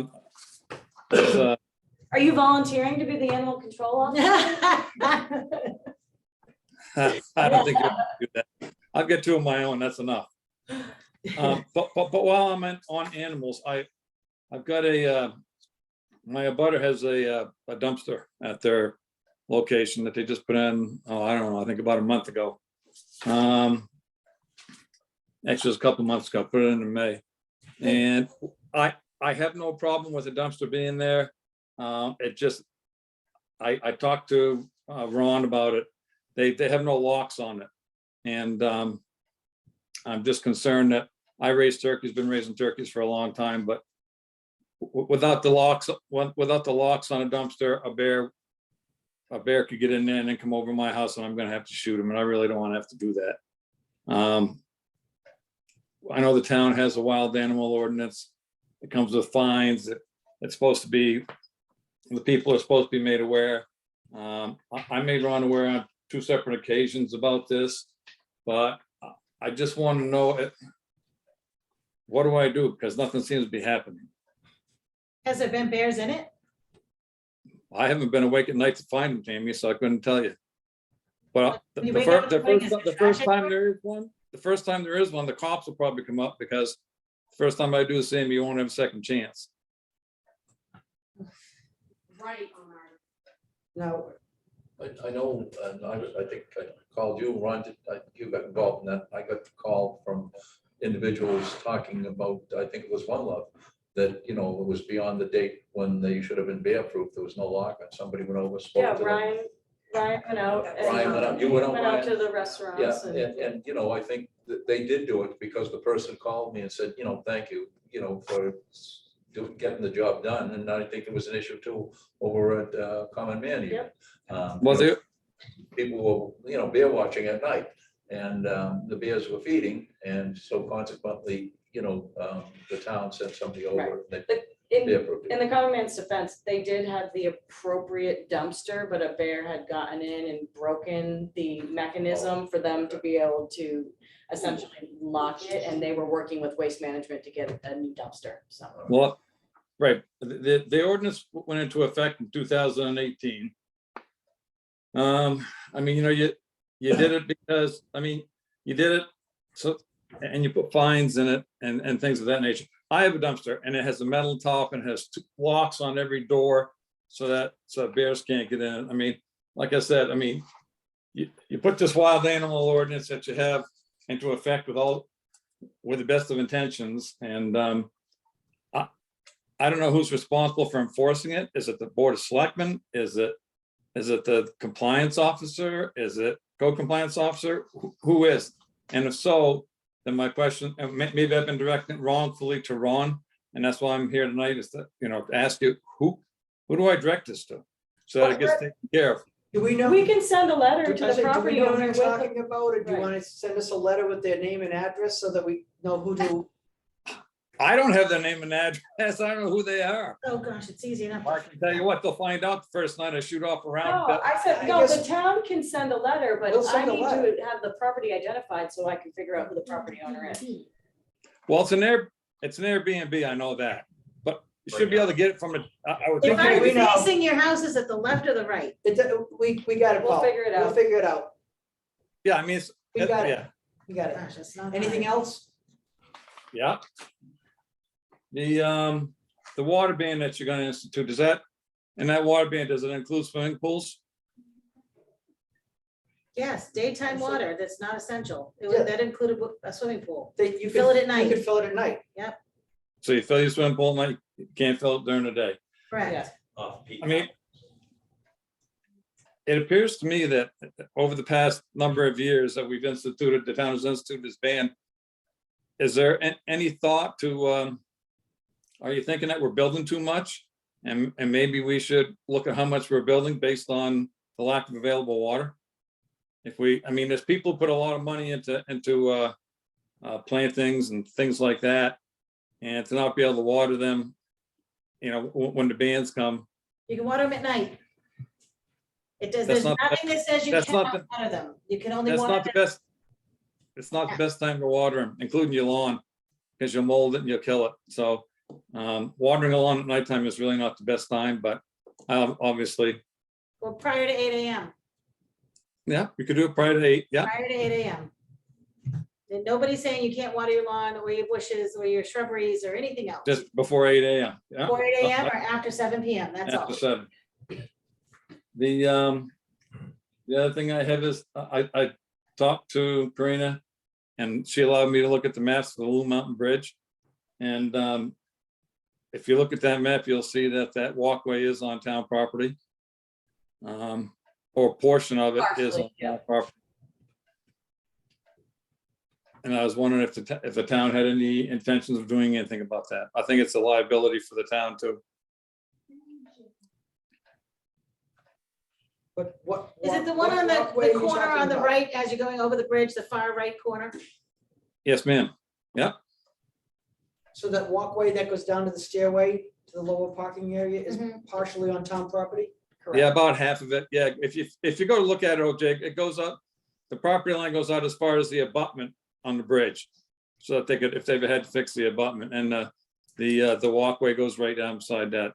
Are you volunteering to be the animal control officer? I don't think you can do that. I'll get two of my own, that's enough. But while I'm on animals, I've got my abutter has a dumpster at their location that they just put in, I don't know, I think about a month ago. Actually, it was a couple months ago, put it in May. And I have no problem with the dumpster being there. It just, I talked to Ron about it. They have no locks on it. And I'm just concerned that I raise turkeys, been raising turkeys for a long time, but without the locks on a dumpster, a bear could get in there and then come over my house and I'm gonna have to shoot him, and I really don't want to have to do that. I know the town has a wild animal ordinance. It comes with fines. It's supposed to be, the people are supposed to be made aware. I made Ron aware on 2 separate occasions about this, but I just want to know what do I do? Because nothing seems to be happening. Has there been bears in it? I haven't been awake at night to find them, Tammy, so I couldn't tell you. But When you wake up in the morning, is there the first trash time there is one, the cops will probably come up, because the first time I do the same, you won't have a second chance. Right. Now, I know, and I think I called you, Ron, you got involved in that. I got the call from individuals talking about, I think it was One Love, that, you know, it was beyond the date when they should have been bear proof. There was no lock, and somebody went over, spoke Yeah, to them. Ryan went out. and, Ryan went out, you went out, Went out Ryan? to the restaurants Yeah, and, you know, I think that they did do it because the person called me and said, you know, thank you, you know, for getting the job done. And I think it was an issue too over at Common Man. Even. Yep. Well, You know, people were, you know, bear watching at night, and the bears were feeding, and so consequently, you know, the town sent somebody over. Right. And they bear proof it. In the common man's defense, they did have the appropriate dumpster, but a bear had gotten in and broken the mechanism for them to be able to essentially lock it, and they were working with Waste Management to get a new dumpster, so. well, right, the ordinance went into effect in 2018. I mean, you know, you did it because, I mean, you did it so, and you put fines in it and things of that nature. I have a dumpster and it has a metal top and has 2 locks on every door so bears can't get in. I mean, like I said, I mean, you put this wild animal ordinance that you have into effect with the best of intentions, and I don't know who's responsible for enforcing it. Is it the Board of Selectmen? Is it the compliance officer? Is it co-compliance officer? Who is? And if so, then my question, and maybe I've been directing it wrongfully to Ron, and that's why I'm here tonight, is to, you know, to ask you, who do I direct this to? So that it gets taken care of. do we know? We can send a letter to I the said, do we property know who owner you're with, the- talking about, or do you Right. want to send us a letter with their name and address so that we know who to? I don't have their name and address. I don't know who they are. Oh, gosh, it's easy enough. I can tell you what, they'll find out the first night I shoot off around. no, I said, I no, guess- the town can send a letter, but We'll I send a need letter. to have the property identified so I can figure out who the property owner is. Well, it's an Airbnb, I know that, but you should be able to get it from I would If think. I'm we know. facing your house, is it the left or the right? We got it, We'll Paul. figure it We'll out. figure it out. Yeah, I mean, it's, We got it. yeah, We got it. Gosh, that's not. Anything hard. else? yeah. The the water ban that you're gonna institute, does that, and that water ban, does it include swimming pools? Yes, daytime water, that's not essential. Yeah. That included a swimming pool. You Fill it at You night. could fill it at night. So you fill your swimming pool at night, you can't fill it during the day. Correct. Off peak. I mean, it appears to me that over the past number of years that we've instituted, the town has instituted this ban. Is there any thought to, are you thinking that we're building too much? And maybe we should look at how much we're building based on the lack of available water? If we, I mean, there's people who put a lot of money into plantings and things like that. And to not be able to water them, you know, when the bands come, You can water them at night. It does, That's there's not the nothing that says you that's not cannot water them. You can only that's water not the them. best. It's not the best time to water them, including your lawn, because you'll mold it and you'll kill it. So watering a lawn at nighttime is really not the best time, but obviously, Well, prior to 8 AM, yeah, we could do it prior to 8. Yeah, prior to 8 AM. And nobody's saying you can't water your lawn or your bushes or your shrubberies or anything else. just before 8 a.m. Yeah. Before 8 AM or after 7 PM, that's all. After 7. The other thing I have is I talked to Karina and she allowed me to look at the maps of the Loon Mountain Bridge. And if you look at that map, you'll see that that walkway is on town property. Or a portion of it is on Partially, yeah. town property. And I was wondering if the town had any intentions of doing anything about that. I think it's a liability for the town too. But what? Is it the one what on the walkway are you corner talking on the about? right as you're going over the bridge, the far right corner? Yes, ma'am. Yeah. So that walkway that goes down to the stairway to the lower parking area is Mhm. partially on town property? Yeah, about half of it. Yeah, if you go to look at it, OJ, it goes up, the property line goes out as far as the abutment on the bridge. So that they could, if they ever had to fix the abutment, and the walkway goes right down beside that.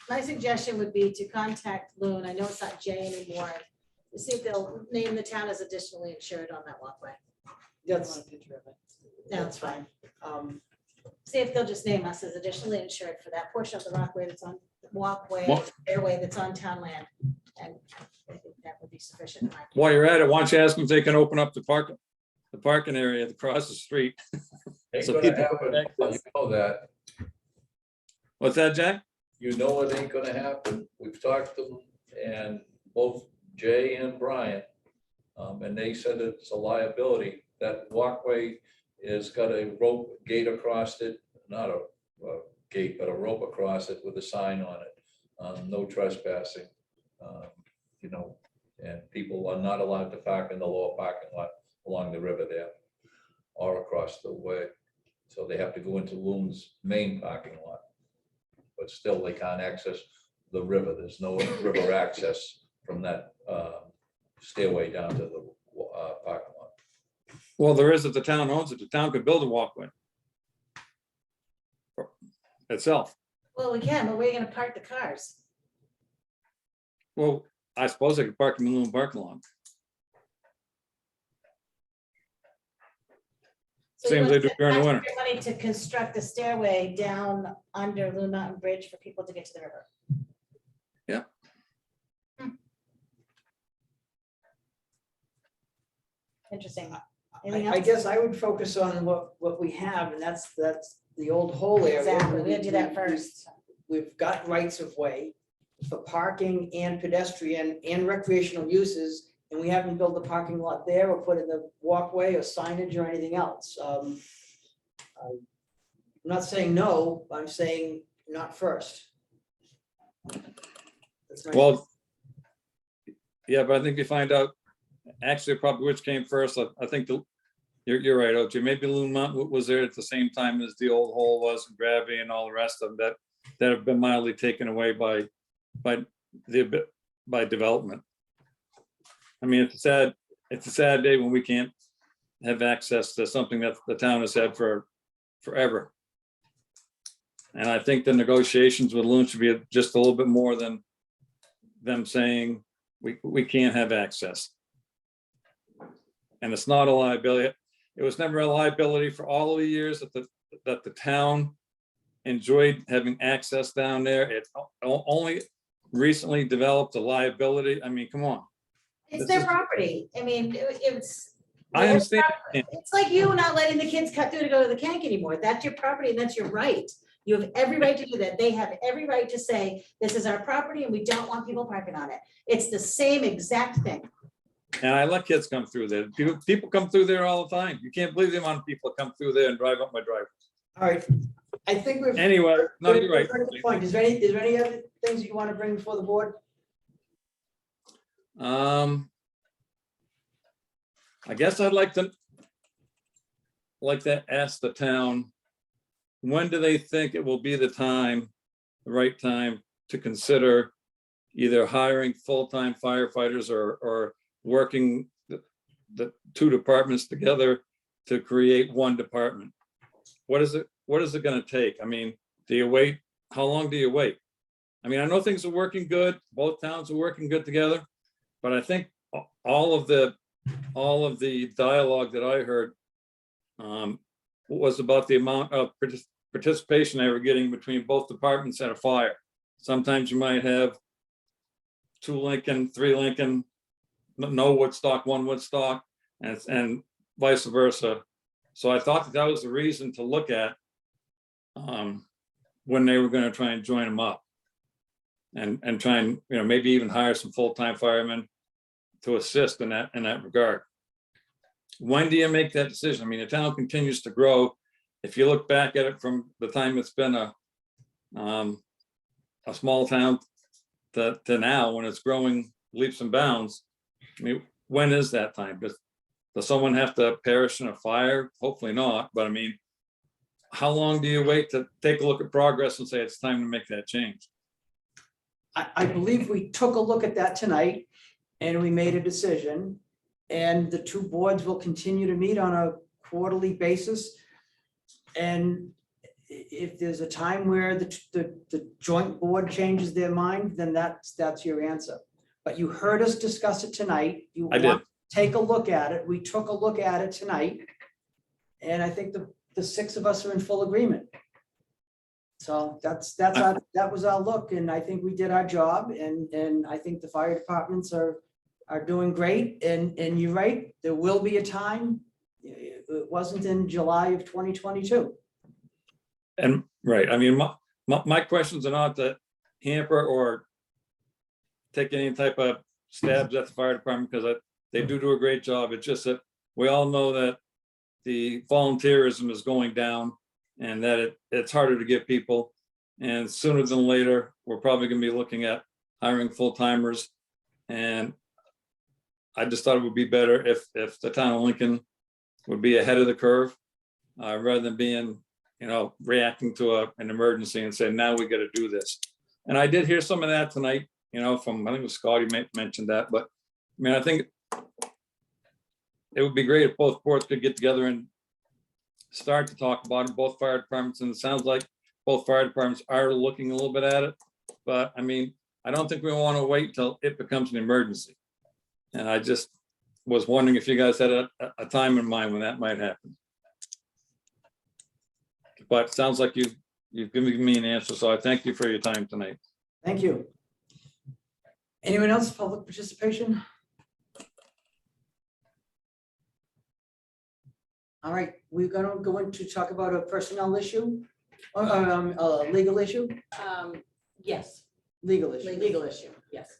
My suggestion would be to contact Loon, I know it's not Jay anymore, to see if they'll name the town as additionally insured on that walkway. That's, No, it's fine. um, See if they'll just name us as additionally insured for that portion of the walkway, Well- airway that's on town land. And I think that would be sufficient. in my opinion. While you're at it, why don't you ask them if they can open up the parking area across the street? Ain't So gonna people happen. can access. You know that. What's that, Jack? You know it ain't gonna happen. We've talked to them and both Jay and Brian. And they said it's a liability. That walkway is got a rope gate across it, not a gate, but a rope across it with a sign on it. No trespassing. You know, and people are not allowed to park in the lower parking lot along the river there or across the way. So they have to go into Loon's main parking lot. But still, they can't access the river. There's no river access from that stairway down to the parking lot. Well, there is if the town owns it. The town could build a walkway itself. Well, we can, but where are you gonna park the cars? Well, I suppose they could park in the Loon parking lot. So Same you as they want do during the winter. taxpayer money to construct a stairway down under Loon Mountain Bridge for people to get to the river. Yeah. Interesting. Anything I else? guess I would focus on what we have, and that's the old hole area. Exactly, we gotta do that first. We've got rights of way for parking and pedestrian and recreational uses, and we haven't built the parking lot there or put in the walkway or signage or anything else. I'm not saying no, I'm saying not first. That's my- Well, yeah, but I think you find out actually probably which came first. I think you're right, OJ. Maybe Loon Mountain was there at the same time as the old hole was, and gravity and all the rest of them that have been mildly taken away by development. I mean, it's a sad day when we can't have access to something that the town has had for forever. And I think the negotiations with Loon should be just a little bit more than them saying we can't have access. And it's not a liability. It was never a liability for all of the years that the town enjoyed having access down there. It only recently developed a liability. I mean, come on. It's This their is- property. I mean, it's. I understand. It's like you not letting the kids cut through to go to the Kank anymore. That's your property and that's your right. You have every right to do that. They have every right to say, this is our property and we don't want people parking on it. It's the same exact thing. And I let kids come through there. People come through there all the time. You can't believe the amount of people that come through there and drive up my driveway. All right, I think we've. Anyway, no, you're right. we've heard the point. Is there any other things you want to bring before the board? I guess I'd like to ask the town, when do they think it will be the right time to consider either hiring full-time firefighters or working the two departments together to create one department? What is it gonna take? I mean, do you wait? How long do you wait? I mean, I know things are working good. Both towns are working good together, but I think all of the dialogue that I heard was about the amount of participation they were getting between both departments at a fire. Sometimes you might have 2 Lincoln, 3 Lincoln, no Woodstock, 1 Woodstock, and vice versa. So I thought that was the reason to look at when they were going to try and join them up and try and, maybe even hire some full-time firemen to assist in that regard. When do you make that decision? I mean, the town continues to grow. If you look back at it from the time it's been a small town to now, when it's growing leaps and bounds, I mean, when is that time? Does someone have to perish in a fire? Hopefully not, but I mean, how long do you wait to take a look at progress and say it's time to make that change? I believe we took a look at that tonight and we made a decision. And the two boards will continue to meet on a quarterly basis. And if there's a time where the joint board changes their mind, then that's your answer. But you heard us discuss it tonight. I did. Take a look at it. We took a look at it tonight. And I think the 6 of us are in full agreement. So that was our look, and I think we did our job, and I think the fire departments are doing great, and you're right, there will be a time. It wasn't in July of 2022. And right, I mean, my questions are not to hamper or take any type of stabs at the fire department, because they do a great job. It's just that we all know that the volunteerism is going down and that it's harder to get people. And sooner than later, we're probably gonna be looking at hiring full-timers. And I just thought it would be better if the town of Lincoln would be ahead of the curve, rather than being, reacting to an emergency and saying, now we gotta do this. And I did hear some of that tonight, from, I think it was Scotty mentioned that, but I mean, I think it would be great if both boards could get together and start to talk about it, both fire departments, and it sounds like both fire departments are looking a little bit at it. But I mean, I don't think we want to wait till it becomes an emergency. And I just was wondering if you guys had a time in mind when that might happen. But it sounds like you've given me an answer, so I thank you for your time tonight. Thank you. Anyone else, public participation? All right, we're gonna go into talk about a personnel issue, or a legal issue, Yes, legal issue. legal issue, yes.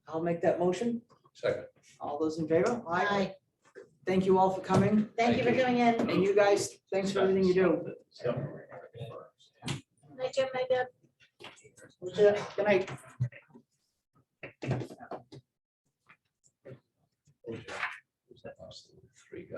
I'll make that motion. Second. All those in favor? Aye. Thank you all for coming, Thank you for coming in. and you guys, thanks for everything you do. Night, Jim, night, Deb. Good night.